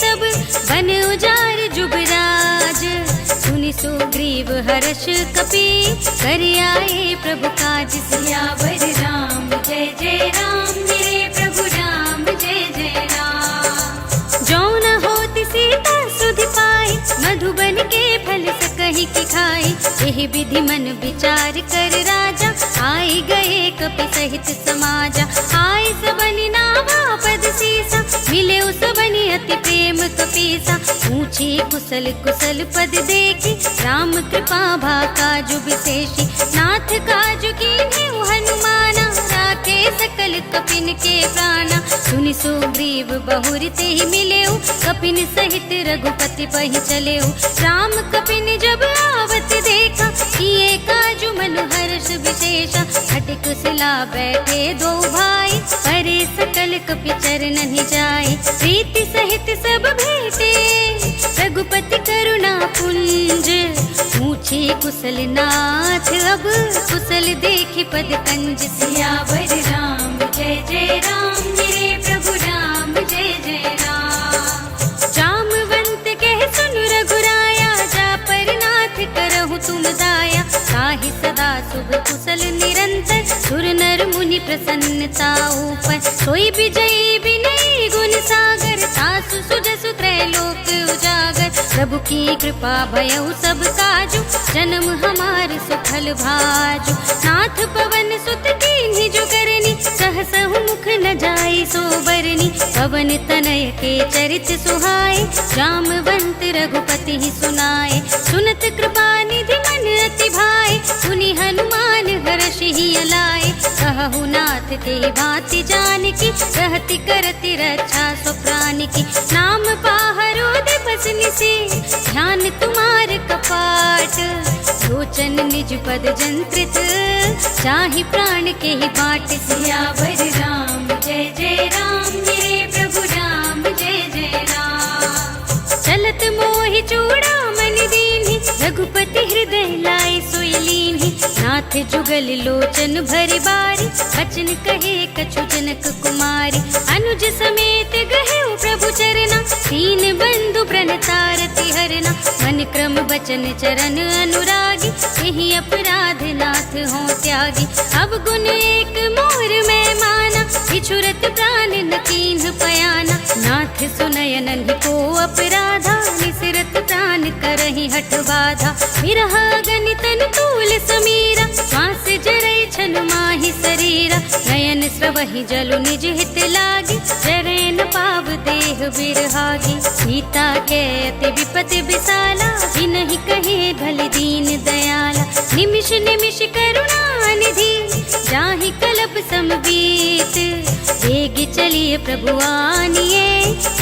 सब, बन उजार जुबराज। सुनि सुग्रीव हर्ष कपि, कर आए प्रभु काज। सियावर राम जय जय राम, मेरे प्रभु राम जय जय राम। जो न होति सीता सुधि पाई, मधुबन के फल सकहि की खाई। एहि विधि मन विचार कर राजा, आई गए कपि सहित समाजा। आय सबनि नावा पद सीसा, मिले सबनि अति प्रेम कपीसा। पूछे कुशल कुशल पद देखी, राम कृपा भा काजु विशेषी। नाथ काजु कीन्हे हनुमाना, राखे सकल कपिन के प्राणा। सुनि सुग्रीव बहुरि तेहि मिलेउ, कपिन सहित रघुपति पहि चलेउ। राम कपिन जब आवत देखा, किए काजु मनु हर्ष विशेषा। हट कुशला बैठे दो भाई, परे सकल कपि चरणहि जाय। प्रीति सहित सब भेटे, रघुपति करुणा पुंज। पूछे कुशल नाथ अब, कुशल देखि पद कंज। सियावर राम जय जय राम, मेरे प्रभु राम जय जय राम। जामवंत कह सुन रघुराया, जा पर नाथ करहु तुम दाया। ताहि सदा शुभ कुशल निरंतर, सुर नर मुनि प्रसन्नता ऊपर। सोई विजयी विनयी गुण सागर, सासु सुजसु त्रैलोक उजागर। प्रभु की कृपा भयउ सब काजु, जन्म हमार सुखल भाजु। नाथ पवन सुत कीन्ही जो करनी, सहसहु मुख न जाई सो बरनी। पवन तनय के चरित सुहाए, जामवंत रघुपति ही सुनाए। सुनत कृपा निधि मन अति भाए, सुनि हनुमान हर्षि ही अलाए। कहु नाथ ते भांति जानकी, रहति करति रक्षा सो प्राण की। नाम पाहरो दिवस निशि, ध्यान तुम्हार कपाट। लोचन निज पद जंत्रित, चाहि प्राण के ही बाट। सियावर राम जय जय राम, मेरे प्रभु राम जय जय राम। चलत मोहि चूड़ामणि दीन्हि, रघुपति हृदय लाए सोई लीन्हि। नाथ जुगल लोचन भरि बारी, बचन कहे कछु जनक कुमारी। अनुज समेत गहेउ प्रभु चरना, दीन बंधु प्रणतारति हरना। मन क्रम बचन चरण अनुरागी, यही अपराध नाथ हो त्यागी। अब गुण एक मोर में माना, बिछुरत प्राण न कीन्ह पयाना। नाथ सुनय नन्हि को अपराधा, निसरत प्राण करहि हठ बाधा। विरह गणित तूल समीरा, श्वास जरई छन माहि शरीरा। नयन स्रवहि जलु निज हित लागी, जरै न पाव देह बिरहागी। सीता के अति विपति विसाला, बिनहि कहे भल दीन दयाला। निमिष निमिष करुणा निधि, जाहि कलप समबीत। वेग चलिए प्रभु आनिए,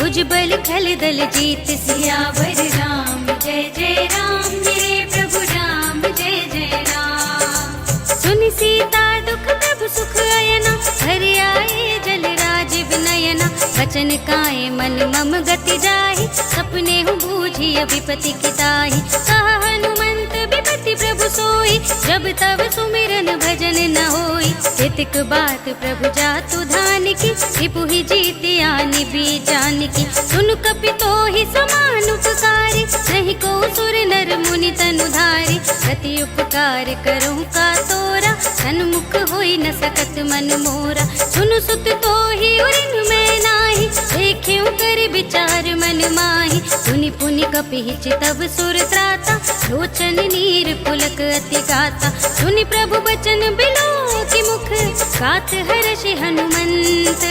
उज्जवल खल दल जीत। सियावर राम जय जय राम, मेरे प्रभु राम जय जय राम। सुनि सीता दुख प्रभु सुख अयना, हरि आए जल राजीव नयना। बचन काए मन मम गति जाहि, सपने हूँ बूझिय विपति की ताहि। कहा हनुमंत विपति प्रभु सोई, जब तब सुमिरन भजन न होई। तितिक बात प्रभु जातु धान की, रिपु ही जीति आनि भी जान की। सुन कपि तोहि समान उपकारी, नहीं को सुर नर मुनि तनुधारी। प्रति उपकार करहु का तोरा, सन्मुख होई न सकत मन मोरा। सुनु सुत तोहि उरिन में नाही, देखेउ कर विचार मन माही। पुनि पुनि कपि चितव सुर त्राता, लोचन नीर पुलक अति गाता। सुनि प्रभु बचन बिलो की मुख, गात हर्षि हनुमंत।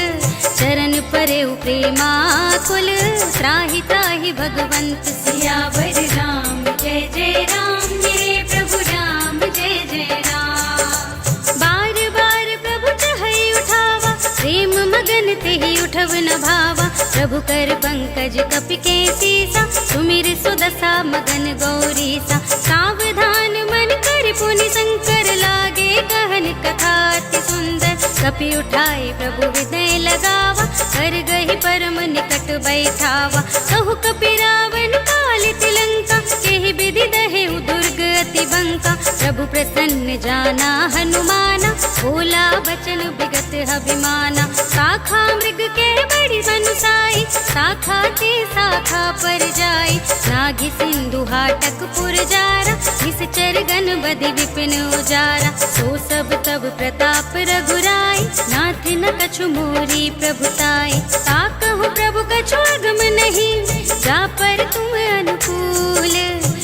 चरण परेउ प्रेमाकुल, त्राहि त्राहि भगवंत। सियावर राम जय जय राम, मेरे प्रभु राम जय जय राम। बार बार प्रभु चहई उठावा, प्रेम मगन तेहि उठव न भावा। प्रभु कर पंकज कपि के सीसा, सुमिर सुदशा मगन गौरीसा। सावधान मन कर पुनि शंकर लागे, कहन कथा अति सुंदर। कपि उठाए प्रभु हृदय लगावा, कर गहि परम निकट बैठावा। कहु कपि रावण काल तिलंका, केहि विधि दहेउ दुर्ग अति बंका। प्रभु प्रसन्न जाना हनुमाना, बोला बचन विगत अभिमाना। शाखा मृग के बड़ी बनुसाई, शाखा ते शाखा पर जाई। नागि सिंधु हाटक पुर जारा, निश्चर गण बधि विपिन उजारा। सो सब तब प्रताप रघुराई, नाथ न कछु मोरी प्रभुताई। ताकहु प्रभु कछु अगम नहीं, जा पर तुम अनुकूल।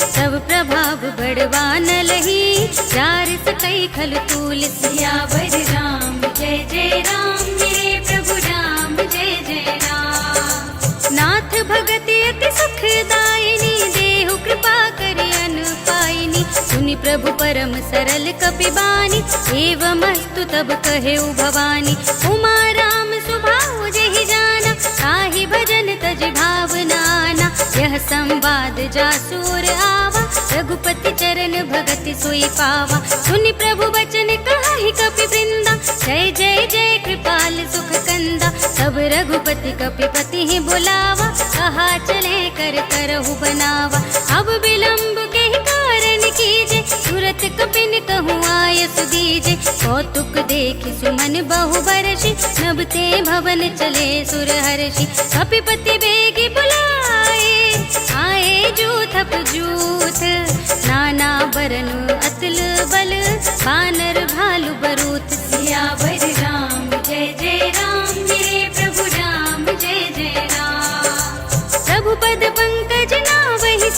सब प्रभाव बड़वान लही, जार सकई खल तूल। सियावर राम जय जय राम, मेरे प्रभु राम जय जय राम। नाथ भगति अति सुखदायिनी, देहु कृपा करि अनुपायिनी। सुनि प्रभु परम सरल कपि बानी, एवमस्तु तब कहेउ भवानी। उमा राम सुभाउ जेहि जाना, ताहि भजन तज भावनाना। यह संवाद जासुर आवा, रघुपति चरण भगति सोई पावा। सुनि प्रभु बचन कहाहि कपि वृंदा, जय जय जय कृपाल सुख कंदा। सब रघुपति कपि पति ही बुलावा, कहा चले कर करहु बनावा। अब विलंब के कारण कीजे, तुरत कपिन कहूँ आयस दीजे। कौतुक देखि सुमन बहु बरषि, नभते भवन चले सुर हर्षि। कपिपति बेगी बुलाए, आए जूथप जूथ। नाना बरन अतुल बल, बानर भालु बरूथ। सियावर राम जय जय राम, मेरे प्रभु राम जय जय राम। प्रभु पद पंकज नावहि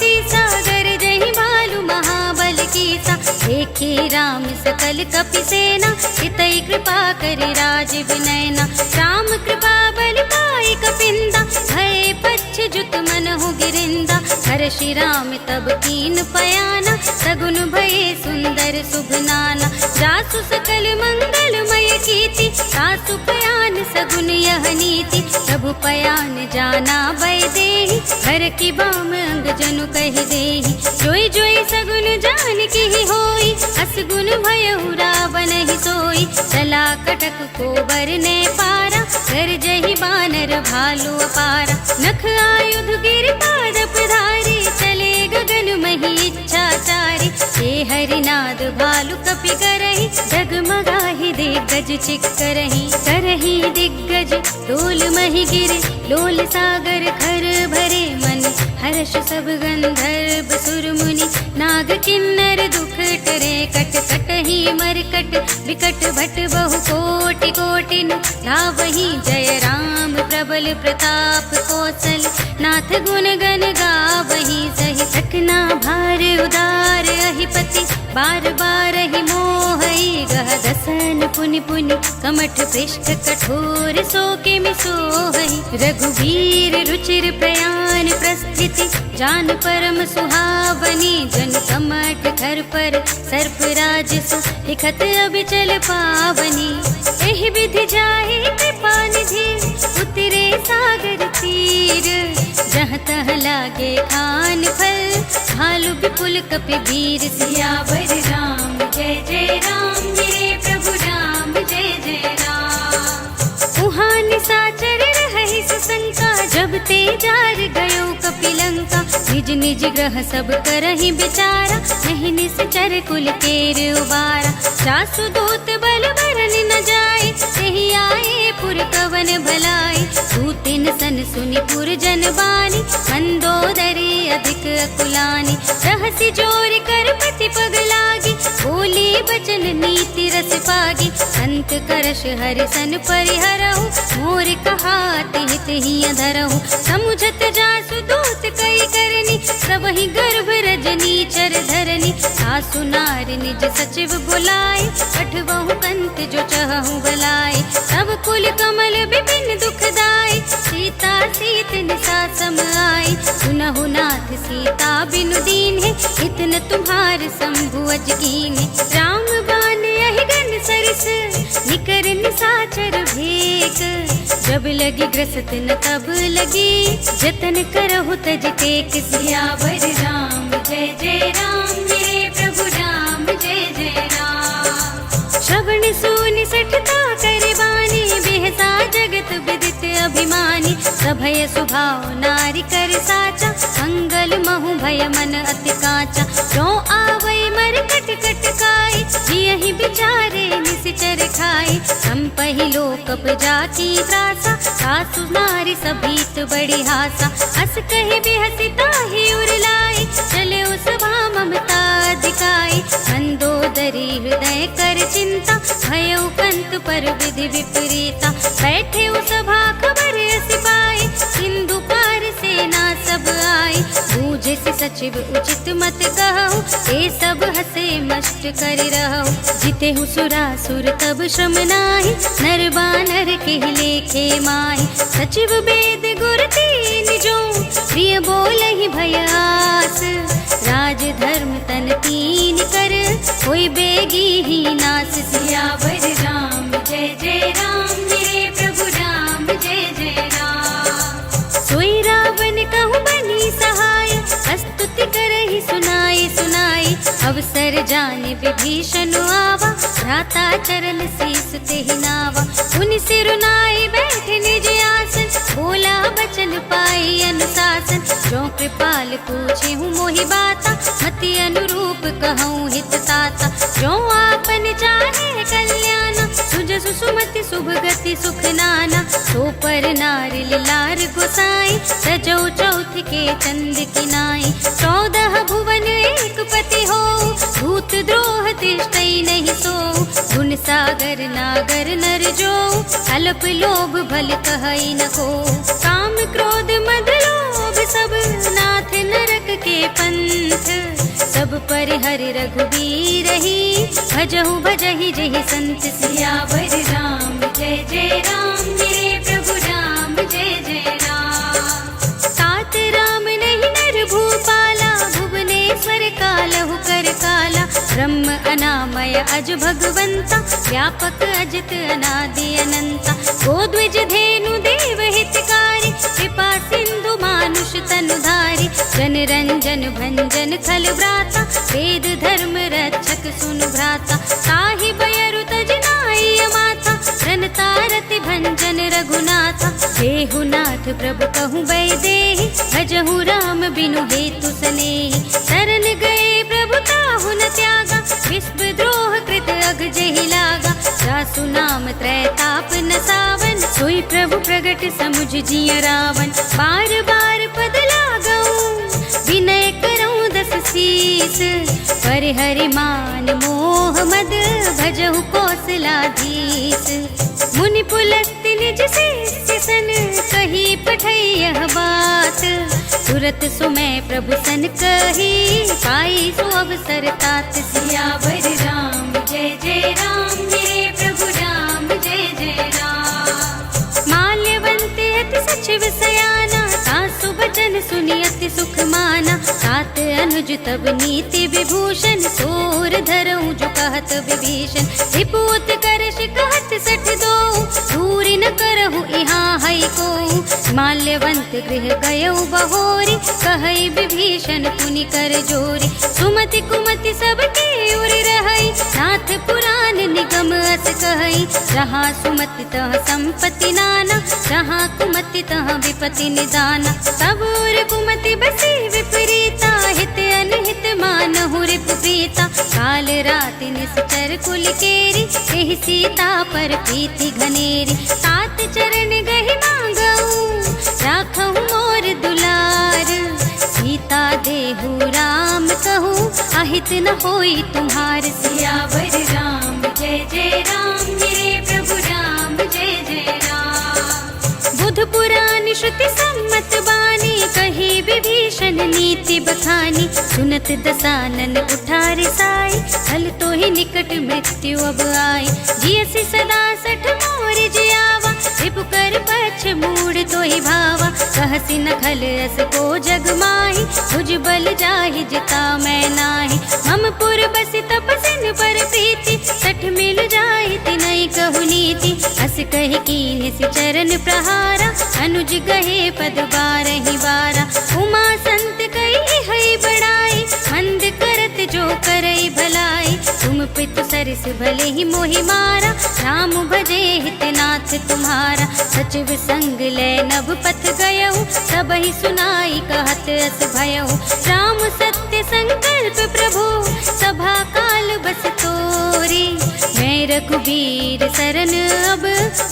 राम सकल कपि सेना, हितै कृपा करि राजीव नयना। राम कृपा बल पाई कपिंदा, भय पच्छ्युत मनहु गिरिंदा। हर्षि राम तब कीन पयाना, सगुन भये सुंदर शुभ नाना। जासु सकल मंगलमय कीर्ति, तासु पयान सगुन यह नीति। प्रभु पयान जाना भय देहि, हर की बाम अंग जनु कहि देहि। जोई जोई सगुन जान की होई, अस गुण भयउ रावण ही सोई। चला कटक को बरने पारा, कर जहि बानर भालु अपारा। नख आयुध गिर पाद पधारी, चले गगन मही इच्छाचारी। हे हरिनाद भालु कपि करहि, डगमगाहि दिग्गज चिक्करहि। करहि दिग्गज डोल मही गिरे, लोल सागर खर भरे मन। हर्ष सब गंधर्व सुर मुनि, नाग किन्नर दुख टरे। कट कटहि मरकट विकट भट बहु कोटि कोटिन। गावहि जय राम प्रबल प्रताप कौशल, नाथ गुण गण गावहि सहि। सकना भार उदार अहिपति, बार बार ही मोहई। गह दसन पुनि पुनि, कमठ पृष्ठ कठोर सोके मिसोहई। रघुवीर रुचिर प्रयाण प्रस्थिति, जान परम सुहावनी। जन कमठ घर पर सर्प राज सु, लिखत अबिचल पावनी। एहि विधि जाहि कृपा निधि, उतरे सागर तीर। जहाँ तहाँ लागे खान फल, भालु विपुल कपि वीर। सियावर राम जय जय राम, मेरे प्रभु राम जय जय राम। उहाँ निशाचर रहहि सुशंका, जब ते जार गयो कपिलंका। निज निज ग्रह सब करहि विचारा, नहीं निश्चर कुल केर उबारा। जासु दूत बल बरन न जाए, तेहि आए पुर कवन भलाई। दूतिन सन सुनि पुर जन बानी, मंदोदरी अधिक अकुलानी। रहसि जोर कर पति पग लागी, बोली बचन नीति रस पागी। अंत करश हरि सन परिहरहु, मोर कहाति हित ही धरहु। समुझत जासु दूत कई करनी, सबहि गर्भ रजनी चर धरनी। सासु नार निज सचिव बुलाए, पठबहु कंत जो चहु बलाए। तब कुल कमल विपिन दुखदाई, सीता सीत निसा सम आई। सुनहु नाथ सीता बिनु दीन्हे, इतन तुम्हार शंभु अज कीन्हे। राम बान यहि गन सरिस, निकर निसाचर भेक। जब लगी ग्रसत न तब लगी, जतन करहु तज टेक। सियावर राम जय जय राम, मेरे प्रभु राम जय जय राम। श्रवण सुनि सठता कर बानी, बेहसा जगत विदित अभिमानी। सभय स्वभाव नारी कर साचा, मंगल महु भय मन अति काचा। जो आवै मर कट कट काई, जियहि विचारे निश्चर खाई। संपहि लोक जाकी त्रासा, सासु नारी सभीत बड़ी हासा। अस कहि बिहसि ताहि उरलाई, चले सभा ममता दिखाई। मंदोदरी हृदय कर चिंता, भयउ कंत पर विधि विपरीता। बैठे सभा खबर सिपाही, सिंधु पार सेना सब आई। बूझे से सचिव उचित मत कहु, ये सब हसे मस्त करि रहु। जिते हु सुरासुर तब श्रम नाही, नर बानर के लेखे माही। सचिव वेद गुर तीन जो, प्रिय बोलहि भय आस। राज धर्म तन तीन कर, होई बेगी ही नास। सियावर राम जय जय राम, मेरे प्रभु राम जय जय राम। सोई रावण कहु बनी सहाय, स्तुति करहि सुनाई सुनाई। अवसर जाने विभीषण आवा, भ्राता चरण शीस तेहि नावा। मुनि सिरुनाई बैठे निज आसन, बोला बचन पाई अनुशासन। जो कृपाल पूछे हूँ मोहि बाता, मति अनुरूप कहूँ हित ताता। जो आपन चाहे कल्याण, सुजसु सुमति शुभ गति सुख नाना। तो पर नारी लार गोसाई, सजौ चौथ के चंद की नाई। 14 भुवन एक पति हो, भूत द्रोह तिष्ठई नहीं सो। गुण सागर नागर नर जो, अल्प लोभ भल कहई न को। काम क्रोध मद लोभ सब, नाथ नरक के पंथ। सब सब पर हरि रघुबीर ही, भजहु भजहि जेहि संत सियावर राम। जय जय राम मेरे प्रभु राम, जय जय राम। सात राम नहीं नर भूपाला, भुवनेश्वर कालहु कर काला। ब्रह्म अनामय अज भगवंता, व्यापक अजित अनादि अनंता। गोद्विज धेनु देव हितकारी, कृपा सिंधु मानुष तनुधारी। जन रंजन भंजन खल व्राता, वेद धर्म रक्षक सुनु भ्राता। ताहि बयरु तज नाई माथा, रनतारति भंजन रघुनाथा। देहुनाथ प्रभु कहूँ बैदेहि, भजहु राम बिनु हेतु सनेहि। शरण गए प्रभु ताहु न त्यागा, विश्व द्रोह कृत अग जेहि लागा। जासु नाम त्रैताप न सावन, सोई प्रभु प्रगट समुझ जिय रावण। बार बार पद लागऊं, विनय करऊं दस शीस। पर हरि मान मोह मद, भजहु कौशलाधीश। मुनि पुलस्त्य निज शिष्य सन, कही पठैयह बात। तुरत सुमय प्रभु सन कही, पाई सो अवसर तात। सियावर राम जय जय राम मेरे प्रभु राम, जय जय राम। माल्यवंत अति सचिव सयाना, सासु बचन सुनि अति सुख माना। सात अनुज तब नीति विभूषण, सोर धरऊं जो कहत विभीषण। रिपुत करश कहत सठ दो, दूरि न करहु इहाँ हई को। माल्यवंत गृह गयऊ बहोरी, कहई विभीषण पुनि कर जोरी। सुमति कुमति सबके उर रहई, नाथ पुराण निगम अस कहई। जहाँ सुमति तह संपत्ति नाना, जहाँ कुमति तह विपत्ति निदाना। तब उर कुमति बसी विपरीता, हित अनहित मानहु रिपु प्रीता। काल राति निश्चर कुल केरी, एहि सीता पर प्रीति घनेरी। सात चरण गहि मांगऊं, राखहु मोर दुलार। सीता देहु राम कहूँ, अहित न होई तुम्हार। सियावर राम जय जय राम मेरे प्रभु राम, जय जय राम। बुध पुराण श्रुति सम्मत बानी, कही विभीषण नीति बखानी। सुनत दसानन उठार साई, हल तो ही निकट मृत्यु अब आई। जियसि सदा सठ मोर जियावा, रिपु कर पछ मूड तो ही भावा। कहसि न खल अस को जग माही, भुज बल जाहि जिता मैं नाही। मम पुर बसि तपसिन पर प्रीति, सठ मिल जाहि तिनहि कहु नीति। अस कहि कीन्हि सि चरण प्रहारा, अनुज गहे पद बारहि बारा। उमा संत कहि हई बड़ाई, मंद करत जो करई भलाई। तुम पितु सरिस भले ही मोहि मारा, राम भजे हितनाथ तुम्हारा। सचिव संग ले नभ पथ गयऊ, सबहि सुनाई कहत अस भयऊ। राम सत्य संकल्प प्रभु, सभा काल बस तोरी। मैं रघुबीर सरन अब,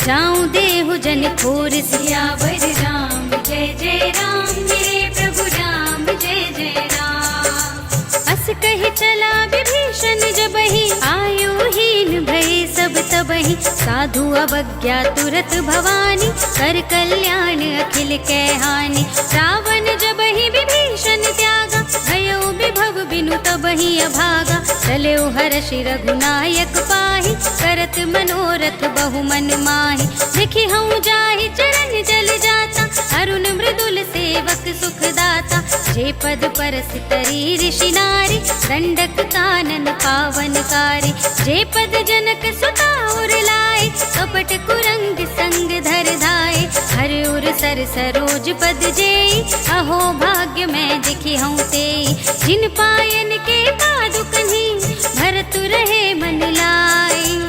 जाऊं देहु जन खोर। सियावर राम जय जय राम मेरे प्रभु राम, जय जय राम। अस कहि चला विभीषण जबहि, आयुहीन भय सब तबहि। साधु अवज्ञा तुरत भवानी, कर कल्याण अखिल कै हानि। रावण जबहि विभीषण त्यागा, भयो विभव बिनु तबहि अभागा। चलेउ हर्षि रघुनायक पाहि, करत मनोरथ बहु मन माहि। देखि हऊँ जाहि चरण जल जाता, अरुण मृदुल सेवक सुखदाता। जे पद परस तरी ऋषि नारी, दंडक कानन पावनकारी। जे पद जनक सुता उर लाए, कपट कुरंग संग धर धाए। हर उर सर सरोज पद जेई, अहो भाग्य मैं दिखी हूँ तेई। जिन पायन के पादुकन्हि, भरतु रहे मन लाई।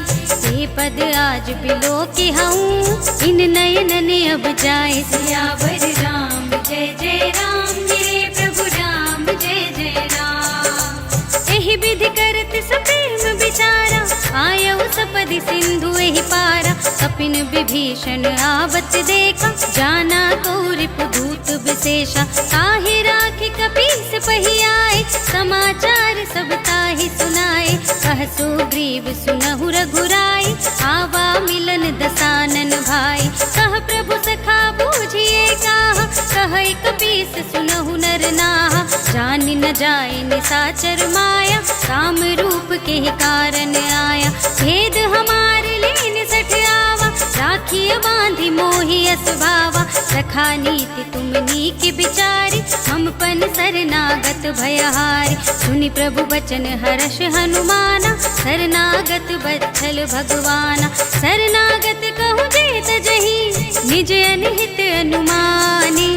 ये पद आज बिलो की हूँ, इन नयनन अब जाए। सियावर राम जय जय राम मेरे प्रभु राम, जय जय राम। एहि विधि करत सप्रेम विचारा, आयऊ सपदि सिंधु एहि पारा। कपिन विभीषण आवत देखा, जाना को रिपु दूत विशेषा। ताहि राखि कपीस पहि आए, समाचार सब ताहि सुनाए। कह सुग्रीव सुनहु रघुराई, आवा मिलन दसानन भाई। कह प्रभु सखा बूझिए काहा, कहै कपीस सुनहु नर नाहा। जानि न जाए निशाचर माया, काम रूप के ही कारण आया। भेद हमारे लेन सठ आवा, राखिय बांधी मोहि असभावा। सखा नीति तुम नीक बिचारी, हम पन शरणागत भयहारी। सुनि प्रभु बचन हर्ष हनुमाना, शरणागत बत्सल भगवाना। शरणागत कहूँ जेत जही, निज अनहित अनुमानी।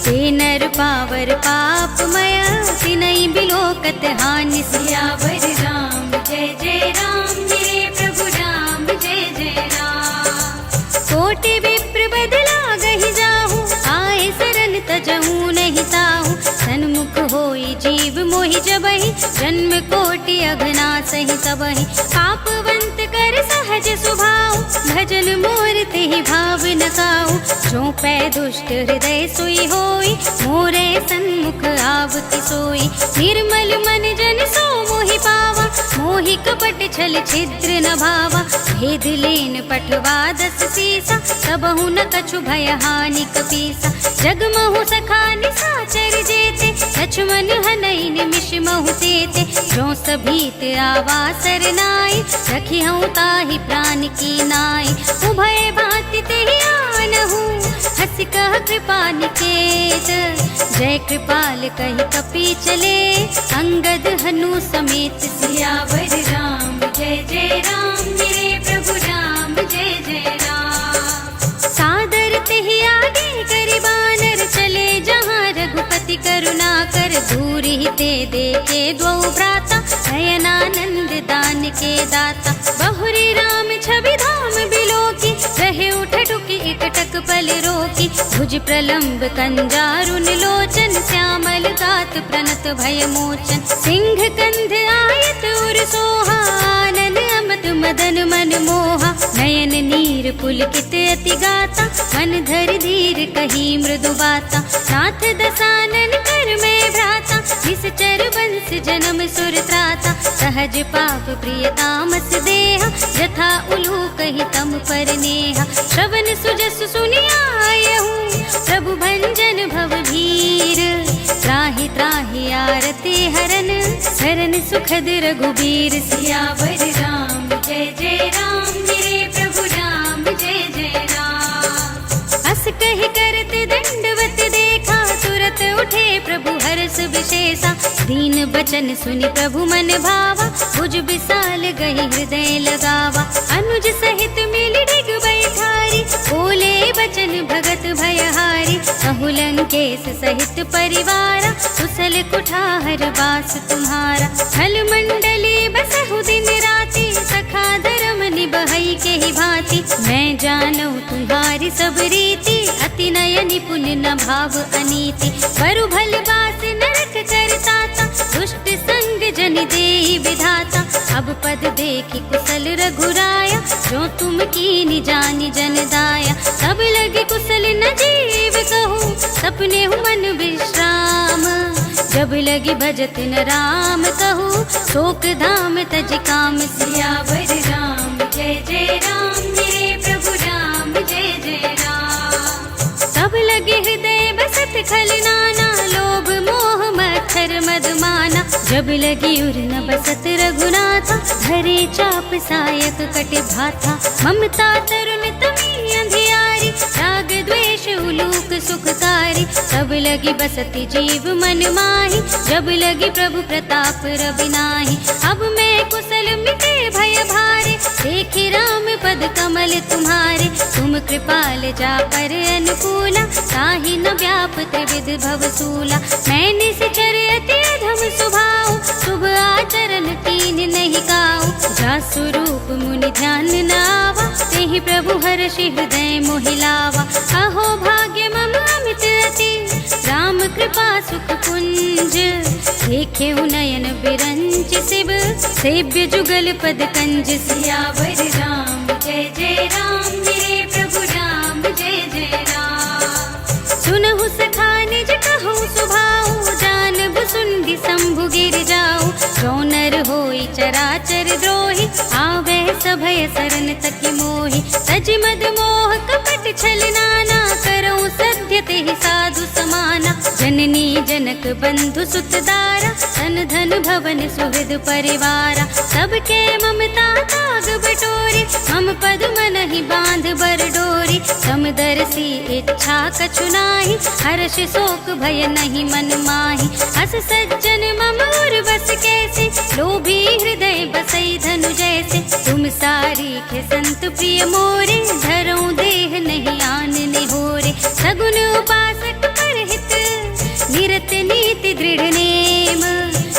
ते नर पावर पापमय, तिनहि बिलोकत हानि। सियावर राम जय जय राम, मेरे प्रभु राम जय जय राम। कोटि विप्र बदला गहि जाहू, आए शरण तजहू नहीं ताहू। सन्मुख होई जीव मोहि जबहि, जन्म कोटि अघना सहि सबहि। पापवंत कर सहज स्वभाव, भजन मोर तेहि भाव न काहू। जो पै दुष्ट हृदय सोई होई, मोरे सन्मुख आवति सोई। निर्मल मन जन सो मोहि पावा, मोहि कपट छल छिद्र न भावा। भेद लेन पठवा दस सीसा, सबहु न कछु भय हानि कपीसा। जगमहु सखा निशाचर जेते, लक्ष्मण हनई निमिष महु तेते। जो सभीत आवा सरनाई, रखी हूँ ताहि प्राण की नाई। उभय भांति तेहि आनहु, हंस कह कृपा निकेत। जय कृपाल कहि कपि चले, अंगद हनु समेत। सियावर राम जय जय राम, मेरे प्रभु राम जय जय राम। सादर तेहि आगे करि बानर, चले जहाँ रघुपति करुणा कर। दूर ही ते देखे द्वौ भ्राता, नयनानंद दान के दाता। बहुरी राम छवि धाम बिलोकी, रहे उठ टुकी एकटक पल रोकी। भुज प्रलंब कंजारुन लोचन, श्यामल गात प्रणत भय मोचन। सिंह कंध आयत उर सोहा, आनन अमत मदन मन मोहा। नयन नीर पुलकित अति गाता, मन धर धीर कही मृदु बाता। नाथ दसानन कर में भ्राता, निश्चर वंश जन्म सुर त्राता। सहज पाप प्रिय तामस देहा, यथा उलूक ही तम पर नेहा। श्रवण सुजस सुनियायहु, प्रभु भंजन भव भीर। त्राहि त्राहि आरती हरन, शरण सुखद रघुबीर। सियावर राम जय जय राम, मेरे प्रभु राम जय जय राम। अस कहि करत दंडवत देखा, तुरत उठे प्रभु हर्ष विशेषा। दीन बचन सुनि प्रभु मन भावा, भुज विशाल गहि हृदय लगावा। अनुज सहित मिल डिग बैठारी, बोले बचन भगत भयहारी। कहु लंकेश सहित परिवारा, कुशल कुठार बास तुम्हारा। खल मंडली बसहु दिन राति, सखा धर्म निबहई के ही भांति। मैं जानू तुम्हारी सब रीति, अति नय निपुण न भाव अनीति। बरु भल बास नरक करताता, दुष्ट संग जन देहि विधाता। अब पद देखि कुशल रघुराया, जो तुम कीनि जानि जन दाया। सब लगे कुशल न जीव कहूँ, सपने हूँ मन विश्राम। जब लगी भजत न राम कहूँ, शोक धाम तज काम। सियावर राम जय जय राम, मेरे प्रभु राम जय जय राम। सब लगे हृदय बसत खल नाना, लोभ मोह मच्छर मदमाना। जब लगी उर न बसत रघुनाथा, धरे चाप सायक कटे भाथा। ममता तरुण तमी अंधियारी, राग द्वेष उलूक सुखकारी। सब लगी बसती जीव मन माही, जब लगी प्रभु प्रताप रवि नाही। अब मैं कुशल मिटे भय भारे, देखि राम पद कमल तुम्हारे। तुम कृपाल जा पर अनुकूला, ताहि न व्याप त्रिविध भवसूला। मैंने सिचर अति अधम सुभाव, शुभ आचरण कीन नहीं गाओ। जा स्वरूप मुनि ध्यान न आवा, तेहि प्रभु हर्षि हृदय मोहि लावा। अहो भाग्य मम अमित अति, राम कृपा सुख कुंज। देखे नयन बिरंच शिव, सेव्य जुगल पद कंज। सियावर राम जय जय राम, मेरे प्रभु राम जय जय राम। सुनहु सखा निज कहूँ सुभाऊ, जानबु सुनहि शंभु गिर जाऊ। जो नर होई चराचर द्रोही, आवे सभय शरण तकि मोहि। तज मद मोह कपट छल नाना, करऊँ सत्य तेहि साधु समाना। जन जननी जनक बंधु सुतदारा, धन धन भवन सुहृद परिवारा। सबके ममता ताग बटोरी, मम पद मनहि बांध बर डोरी। समदर्शी इच्छा कछु नाही, हर्ष शोक भय नहीं मन माही। अस सज्जन मम उर बस कैसे, लोभी हृदय बसई धनु जैसे। तुम सारीखे संत प्रिय मोरे, धरऊं देह नहीं आन निहोरे। सगुन उपासक परहित, निरत नीति दृढ़ नेम।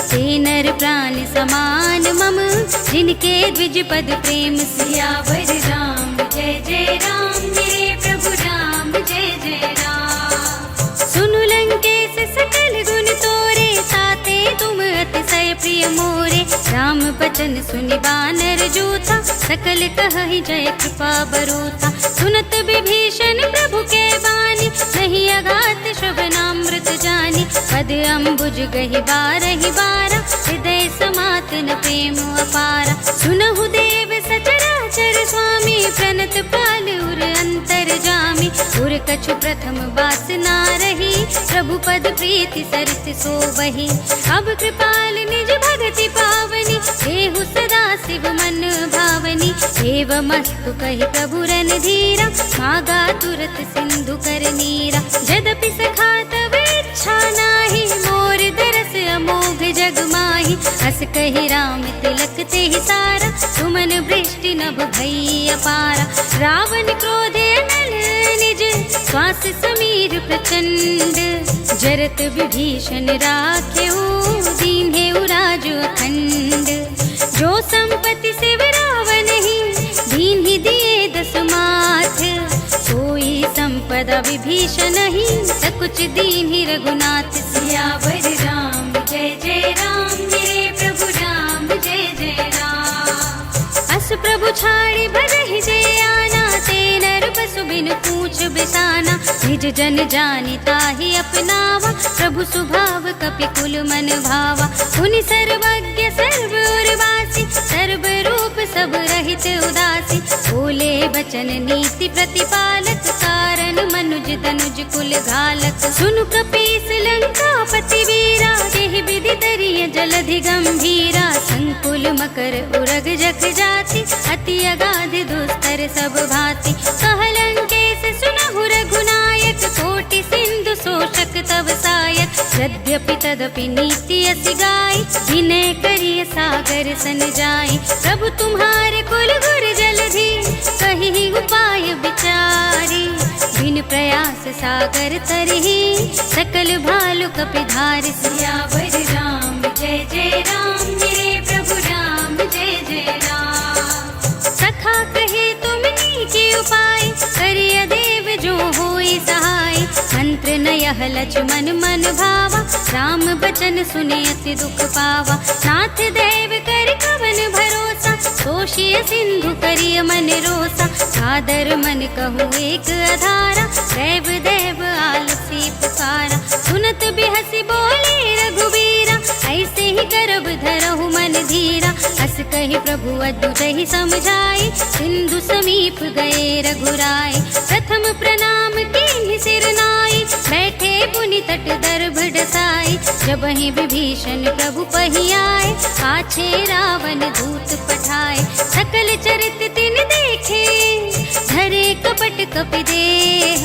ते नर प्राण समान मम, जिनके द्विज पद प्रेम। सियावर राम जय जय राम, मेरे प्रभु राम जय जय राम। सुनु लंकेश सकल गुण तोरे, ताते तुम अतिशय प्रिय मोरे। राम बचन सुनि बानर जोता, सकल कहहि जय कृपा बरोता। सुनत विभीषण प्रभु के बानी, नहीं अघात श्रवणामृत जानी। पद अम्बुज गहि बारहि बारा, हृदय समातन प्रेम अपारा। सुनहु देव सचराचर स्वामी, प्रणत पाल उर अंतर जामी। उर कछु प्रथम बास ना रही, प्रभु पद प्रीति सरित सोबहि। अब कृपाल निज भगति पावनी, देहु सदा शिव मन भावनी। एवमस्तु कहि प्रभु रणधीरा, मागा तुरत सिंधु कर नीरा। यद्यपि सखा तब इच्छा नाही, मोर दरस अमोघ जग माही। हस कहि राम तिलक तेहि सारा, सुमन वृष्टि नभ भई अपारा। रावण क्रोधे नल निज, श्वास समीर प्रचंड। जरत विभीषण राखेउ, दीन्हेउ राज अखंड। जो संपत्ति शिव रावण ही, दीन्हि दिए दस माथ। सोई संपदा विभीषण ही, सकुच दीन्हि रघुनाथ। सियावर राम जय जय राम, मेरे प्रभु राम जय जय राम। अस प्रभु छाड़ि भजहि जे आना, ते नर पशु बिन पूछ बिसाना। निज जन जानि ताहि अपनावा, प्रभु स्वभाव कपि कुल मन भावा। मुनि सर्वज्ञ सर्व उर्वासी, सर्व रूप सब रहित उदासी। बोले बचन नीति प्रतिपालक, कारण मनुज तनुज कुल घालक। सुनु कपीस लंकापति वीरा, तेहि विधि तरिय जलधि गंभीरा। संकुल मकर उरग जग जाति, अति अगाध दुस्तर सब भांति। कहलंकेश सुनहु रघुनायक, कोटि सिंधु शोषक तव सायक। यद्यपि तदपि नीति असि गाई, विनय करिय सागर सन जाई। प्रभु तुम्हारे कुल गुर जलधि, कहि उपाय विचारी। बिन प्रयास सागर तरहि, सकल भालु कपि धारि। सियावर राम जय जय राम, मेरे प्रभु राम जय जय राम। सखा कहे तुमनी के उपाय, करिय देव जो होई सहाय। मंत्र नयह लक्ष्मण मन भावा, राम बचन सुने अति दुख पावा। नाथ देव कर कवन भरोसा, तोषिय सिंधु करिय मन रोसा। सादर मन कहूँ एक अधारा, देव देव आलसी पुकारा। सुनत बिहसी बोले रघुवीरा, ऐसे ही करब धरहु मन धीरा। हस कहि प्रभु अद्भुत समझाई, सिंधु समीप गए रघुराय। प्रथम प्रणाम कीन्हि सिर नाई, बैठे पुनि तट दर्भ डसाई। जबहि विभीषण प्रभु पहि आए, पाछे रावण दूत पठाए। सकल चरित तिन देखे, धरे कपट कपि देह।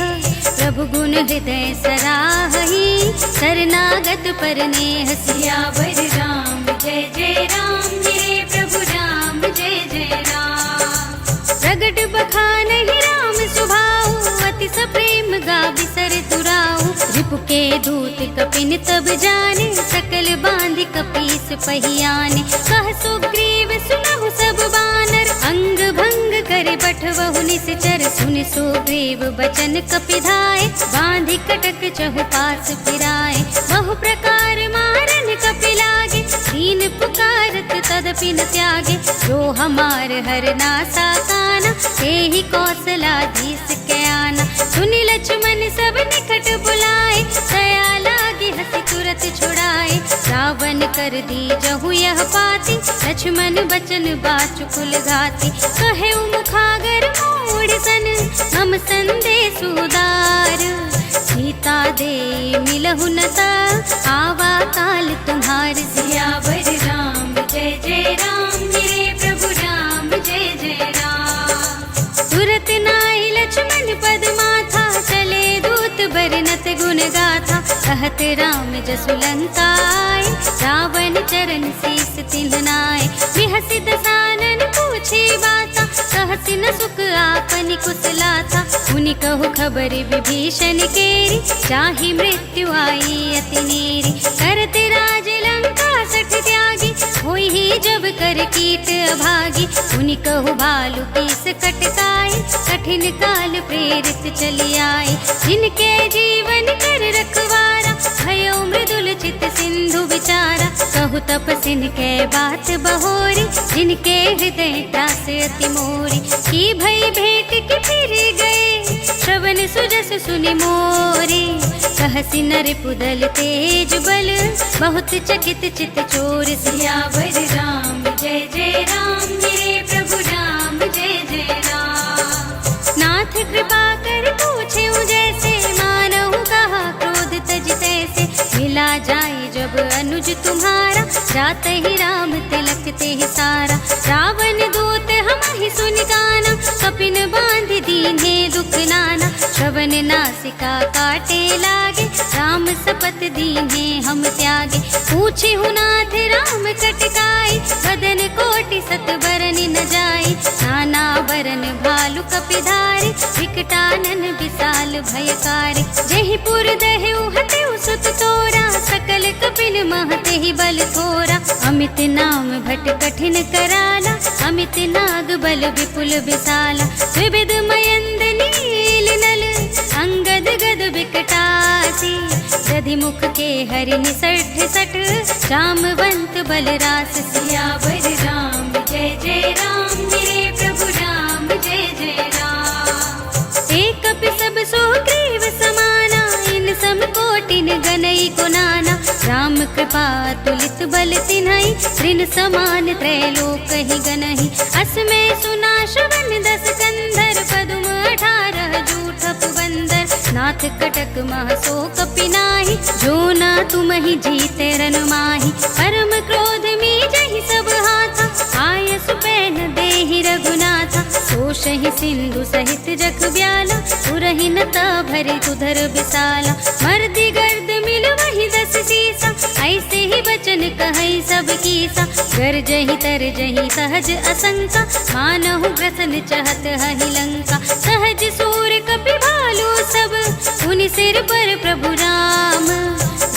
प्रभु गुण हृदय सराहहि, शरणागत पर नेह। सियावर राम जय जय राम, मेरे प्रभु राम जय जय राम। प्रगट बखानहि राम सुभाऊ, अति सप्रेम गावि सर तुराऊ। रिपु के दूत कपिन तब जाने, सकल बांधि कपीस पहियाने। कह सुग्रीव सुनहु सब बानर, अंग भंग करे बठवहु निश्चर। सुनि सुग्रीव बचन कपिधाय, बांधि कटक चहु पास फिराए। बहु प्रकार मारन कपि लागे, दीन पुकारत तदपि न त्यागे। जो हमार हर नासा काना, तेहि कौशलाधीश के आना। सुनि लक्ष्मण सब निकट बुलाए, दया लागी हंसी तुरत छुड़ाए। रावण कर दी जहु यह पाती, लक्ष्मण बचन बाचुकुल घाती। कहे मुखागर मोड़ सन, हम संदेश उदार। सीता दे मिलहु न ता, आवा काल तुम्हार सियावर राम जय जय राम, मेरे प्रभु राम जय जय राम। तुरत नाई लक्ष्मण पद माथा, चले दूत बरनत गुण गाथा, कहत राम जसु लंका आए, रावण चरण शीस तिन्ह नाय। बिहसि दसानन पूछे बाता, कहसि न सुख आपनि कुशलाथा, मुनि कहु खबर विभीषण केरी, चाहि मृत्यु आई अति नेरी। करत राज लंका सठ त्यागी, होई ही जब कर कीट अभागी। मुनि कहु भालु कीस कटकाए, कठिन काल प्रेरित चली आए। जिनके जीवन कर रखवारा, भयो मृदुल चित सिंधु विचारा। कहु तपसिन के बात बहोरी, जिनके हृदय त्रास अति मोरी। की भई भेंट के फिर गए, श्रवण सुजस सुनि मोरे। कहसि नर पुदल तेज बल, बहुत चकित चित चोर। सियावर राम जय जय राम, मेरे प्रभु राम जय जय राम। नाथ कृपा कर पूछे जैसे, मानहु कहा क्रोध तज तैसे। मिला जाए जब अनुज तुम्हारा, जात ही राम तिलक ते सारा। रावण दूत हम ही सुन गाना, कपिन बांध दीन्हे दुख नाना। श्रवण नासिका काटे लागे, राम सपत दीन्हे हम त्यागे। पूछे नाथ राम कटकाई, बदन कोटि सत बरन न जाई। नाना बरन भालु कपिधारी, विकटानन विशाल भयकारी। जहि पुर दहेउ हतेउ सुत तोरा, सकल कपिन महते ही बल थोरा। अमित नाम भट कठिन कराला, अमित नाग बल विपुल विशाला। विविध मयंद नील नल, अंगद गद विकटासी। दधि मुख के हरि निसठ सठ, जामवंत बल रास। सियावर राम जय जय राम, मेरे प्रभु राम जय जय राम। एक कपि सब सो ग्रीव समाना, इन सम कोटिन गनई को नाना। राम कृपा तुलित बल तिन्हई, ऋण समान त्रैलोक ही गनहि। अस में सुना श्रवण दस कंधर, पदुम 18 जूठ पुबंदर। नाथ कटक मह सो कपि नाही, जो ना तुम ही जीते रन माही। परम क्रोध में जहि सब हाथा, आय सुपैन देहि रघुनाथा। सोषहि सिंधु सहित जग ब्याला, पुरहि नता भरि उधर विशाला। मर्दि गर्द मिल वही 10 सीसा, ऐसे ही बचन कहै सब कीसा। गरजहि तरजहि सहज असंका, मानहु ग्रसन चहत हहि लंका। सहज सूर कपि भालु सब, उनि सिर पर प्रभु राम।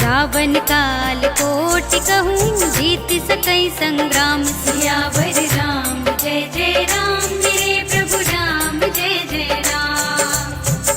रावण काल कोटि कहूँ, जीत सकै संग्राम। सियावर राम जय जय राम, मेरे प्रभु राम जय जय राम।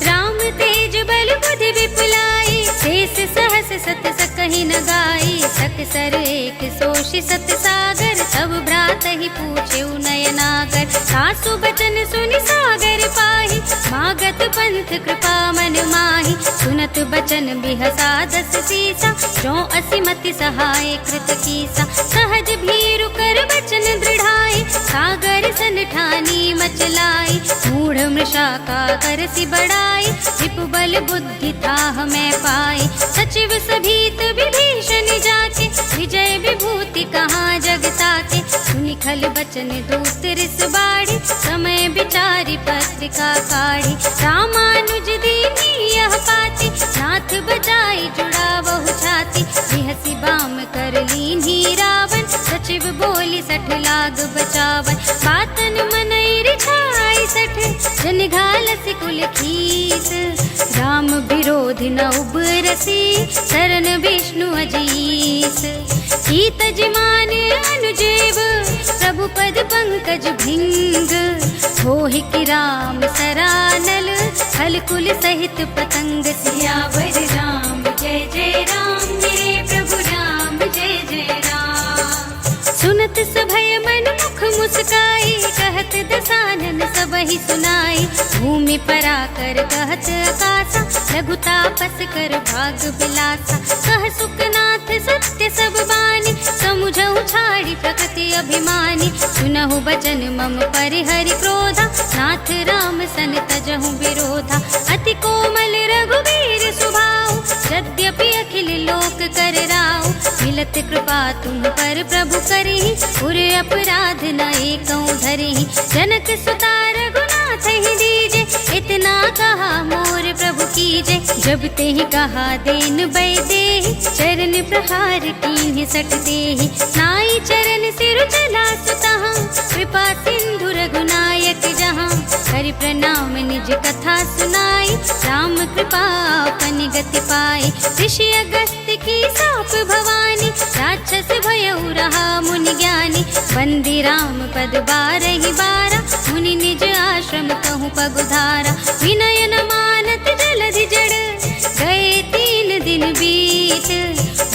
राम तेज बल बुद्धि विपुलाई, शेष सहस सत सकहि न गाई। सकसर एक सोषि सत सागर, सब भ्रात ही पूछे नयनागर। सासु बचन सुनि सागर पाहि, मागत पंथ कृपा मन माहि। सुनत बचन बिहसा 10 सीसा, जो असिमति सहाय कृत कीसा। सहज भीरु कर बचन दृढ़ाई, सागर सन ठानी मचलाई। मूढ़ मृषा का करसि बड़ाई, रिपु बल बुद्धि थाह मैं पाई। सचिव सभीत विभीषण जाके, विजय विभूति कहाँ जगता के। सुनि खल बचन दूत रिस बाड़ी, समय विचारी पत्रिका काढ़ी। रामानुज दीनी यह पाती, नाथ बजाई जुड़ा बहु छाती। बिहसि बाम कर लीन्ही रावण, सचिव बोली 60 लाग बचावन। बातन मनई रिझाई 60, जन घालसि कुल खीस। राम विरोध न उबरसी, शरण विष्णु अजीस। कीत जिमान अनुजेव, प्रभु पद पंकज भिंग। होहि कि राम सरानल, खल कुल सहित पतंग। सियावर राम जय जय राम, मेरे प्रभु राम जय जय राम। सुनत सभय मन मुख मुस्काई, कहत दसानन सबहि सुनाई। भूमि पराकर कहत आकाशा, लघु तापस कर भाग बिलासा। कह सुखनाथ सत्य सब बानी, समुझहु छाड़ी प्रकृति अभिमानी। सुनहु बचन मम परिहरि क्रोधा, नाथ राम सन तजहु विरोधा। अति कोमल रघुवीर सुभाऊ, यद्यपि अखिल लोक कर राव, मिलत कृपा तुम पर प्रभु करहि, उर अपराध न एकौ धरहि। जनक सुता रघुनाथ ही दीजे, इतना कहा मोर प्रभु कीजे। जब ते ही कहा देन बै देहि, चरण प्रहार कीन्हि सट देहि। नाई चरण सिर चला सुतहाँ, कृपा सिंधु रघुनायक जहाँ। हरि प्रणाम निज कथा सुनाई, राम कृपा अपन गति पाई। ऋषि अगस्त की साप भवानी, राक्षस भयउ रहा मुनि ज्ञानी। बंदी राम पद बारहि बारा, मुनि निज आश्रम कहूँ पगुधारा। विनय न मानत जलधि जड़, गए 3 दिन बीत।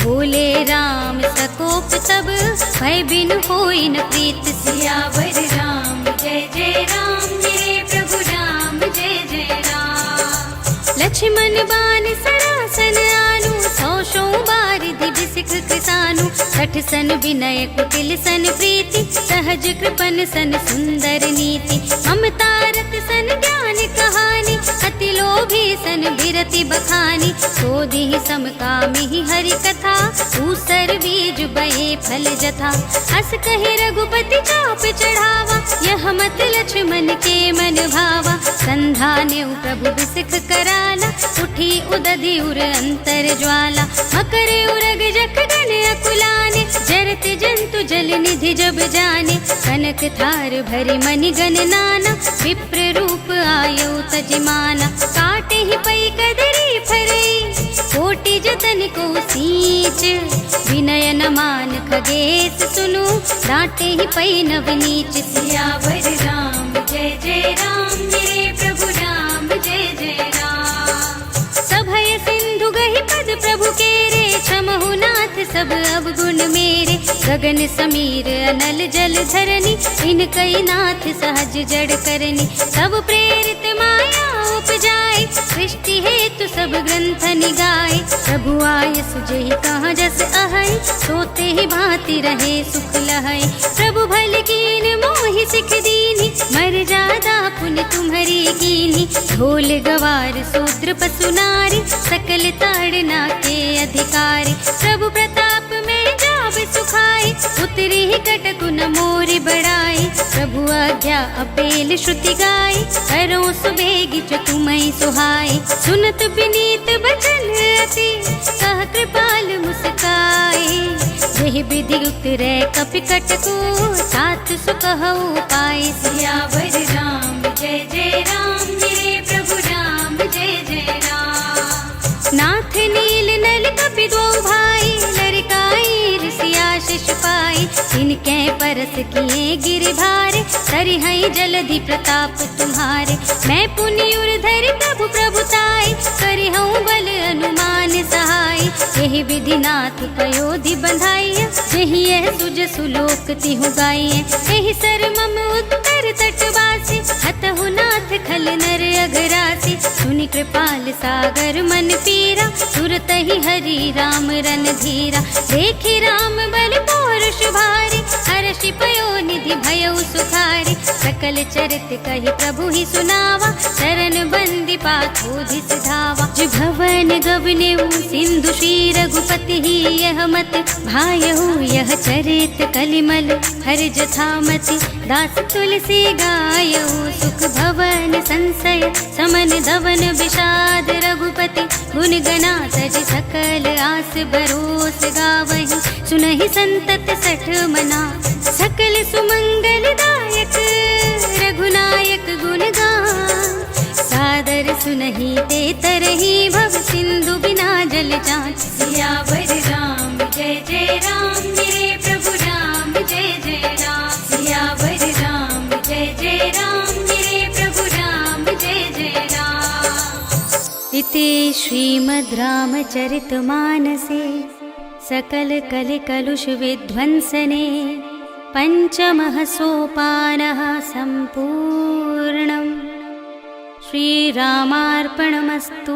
बोले राम सकोप तब, भय बिनु होई न प्रीत। सियावर राम जय जय राम, मेरे प्रभु राम जय जय राम। लक्ष्मण बान सरासन आनु, 100 बारिधि बिसिख कृसानु। 60 सन विनय कुटिल सन प्रीति, सहज कृपन सन सुंदर नीति। ममता रत सन ज्ञान कहानी, अति लोभी सन बिरति बखानी। क्रोधि समकामी हरि कथा, ऊसर बीज बहे फल जथा। अस कहि रघुपति चाप चढ़ावा, यह मत लक्ष्मण के मन भावा। संधान्यु प्रभु बिसिख कराला, उठी उदधि उर अंतर ज्वाला। मकर उरग जख गण अकुलाने, जरत जंतु जल निधि जब जाने। कनक थार भरि मनि गण नाना, विप्र रूप आयु तजमाना। काटे ही पै कदरी फरई, कोटि जतन को सींच। विनय न मान खगेश सुनु, डांटे ही पै नवनीच। सियावर राम जय जय राम, मेरे प्रभु राम जय जय राम। सभय सिंधु गहि पद प्रभु केरे, क्षमहु नाथ सब अवगुण मेरे। गगन समीर अनल जल धरनी, इनकई नाथ सहज जड़ करनी। सब प्रेरित माया उपजाए, सृष्टि हेतु सब ग्रंथ निगाए। प्रभु आयस जेहि कहाँ जस अहै, सोते ही भांति रहे सुख लहै। प्रभु भल कीन मोहि सिख दीन्हि, मर जादा पुन तुम्हरी कीन्हि। ढोल गवार शूद्र पशु नारी, सकल ताड़ना के अधिकारी। प्रभु प्रताप में जाब सुखाई, उतरी ही कटकु न मोरि बड़ाई। प्रभु आज्ञा अपेल श्रुति गाई, करो सुबेगी जो तुम्हें सुहाई। सुनत विनीत बचन अति, कह कृपाल मुस्काई। यही विधि उतरे कपि कटकु, साथ सुकहु पाई। सियावर राम जय जय राम, मेरे प्रभु राम जय जय राम। नाथ नील नल कपि दो भाई, लड़काई ऋषिया शिष पाई। इनके परस किए गिरधारे, सरिहै जलधि प्रताप तुम्हारे। मैं पुनि उर्धरि प्रभु प्रभुताई, करिहऊँ बल अनुमान सहाय। यही विधि नाथ पयोधि बंधाइय, यही यह सुज सुलोक तिहु गाइए। यही सर मम उत्तर तटवासी, हतहु नाथ खल नर अघरासी। सुनि कृपाल सागर मन पीरा, सुरत ही हरि राम रन धीरा। देखि राम बल पौरुष भारी, हर्षि पयो निधि भयउ सुखारी। सकल चरित कहि प्रभु ही सुनावा, शरण बंदी पाथोधि सिधावा। भवन गवनेउ सिंधु श्री रघुपति ही, यह मत भायहु यह चरित कलिमल हर जथामति। दास तुलसी गायहु, सुख भवन संशय समन धवन विषाद। रघुपति गुण गना तज सकल आस बरोस गावहि। सुनहि संतत सठ मना, सकल सुमंगल दायक। रघुनायक गुण गान, सादर सुनहि ते तरहि। भव सिंधु बिना जल जात। सियावर राम जय जय राम, मेरे प्रभु राम जय जय राम। सियावर राम जय जय राम, मेरे प्रभु राम जय जय राम। इति श्रीमद् रामचरितमानसे सकल कलि कलुष विध्वंसने, पंचमः सोपानः सम्पूर्णम्। श्रीरामार्पणमस्तु।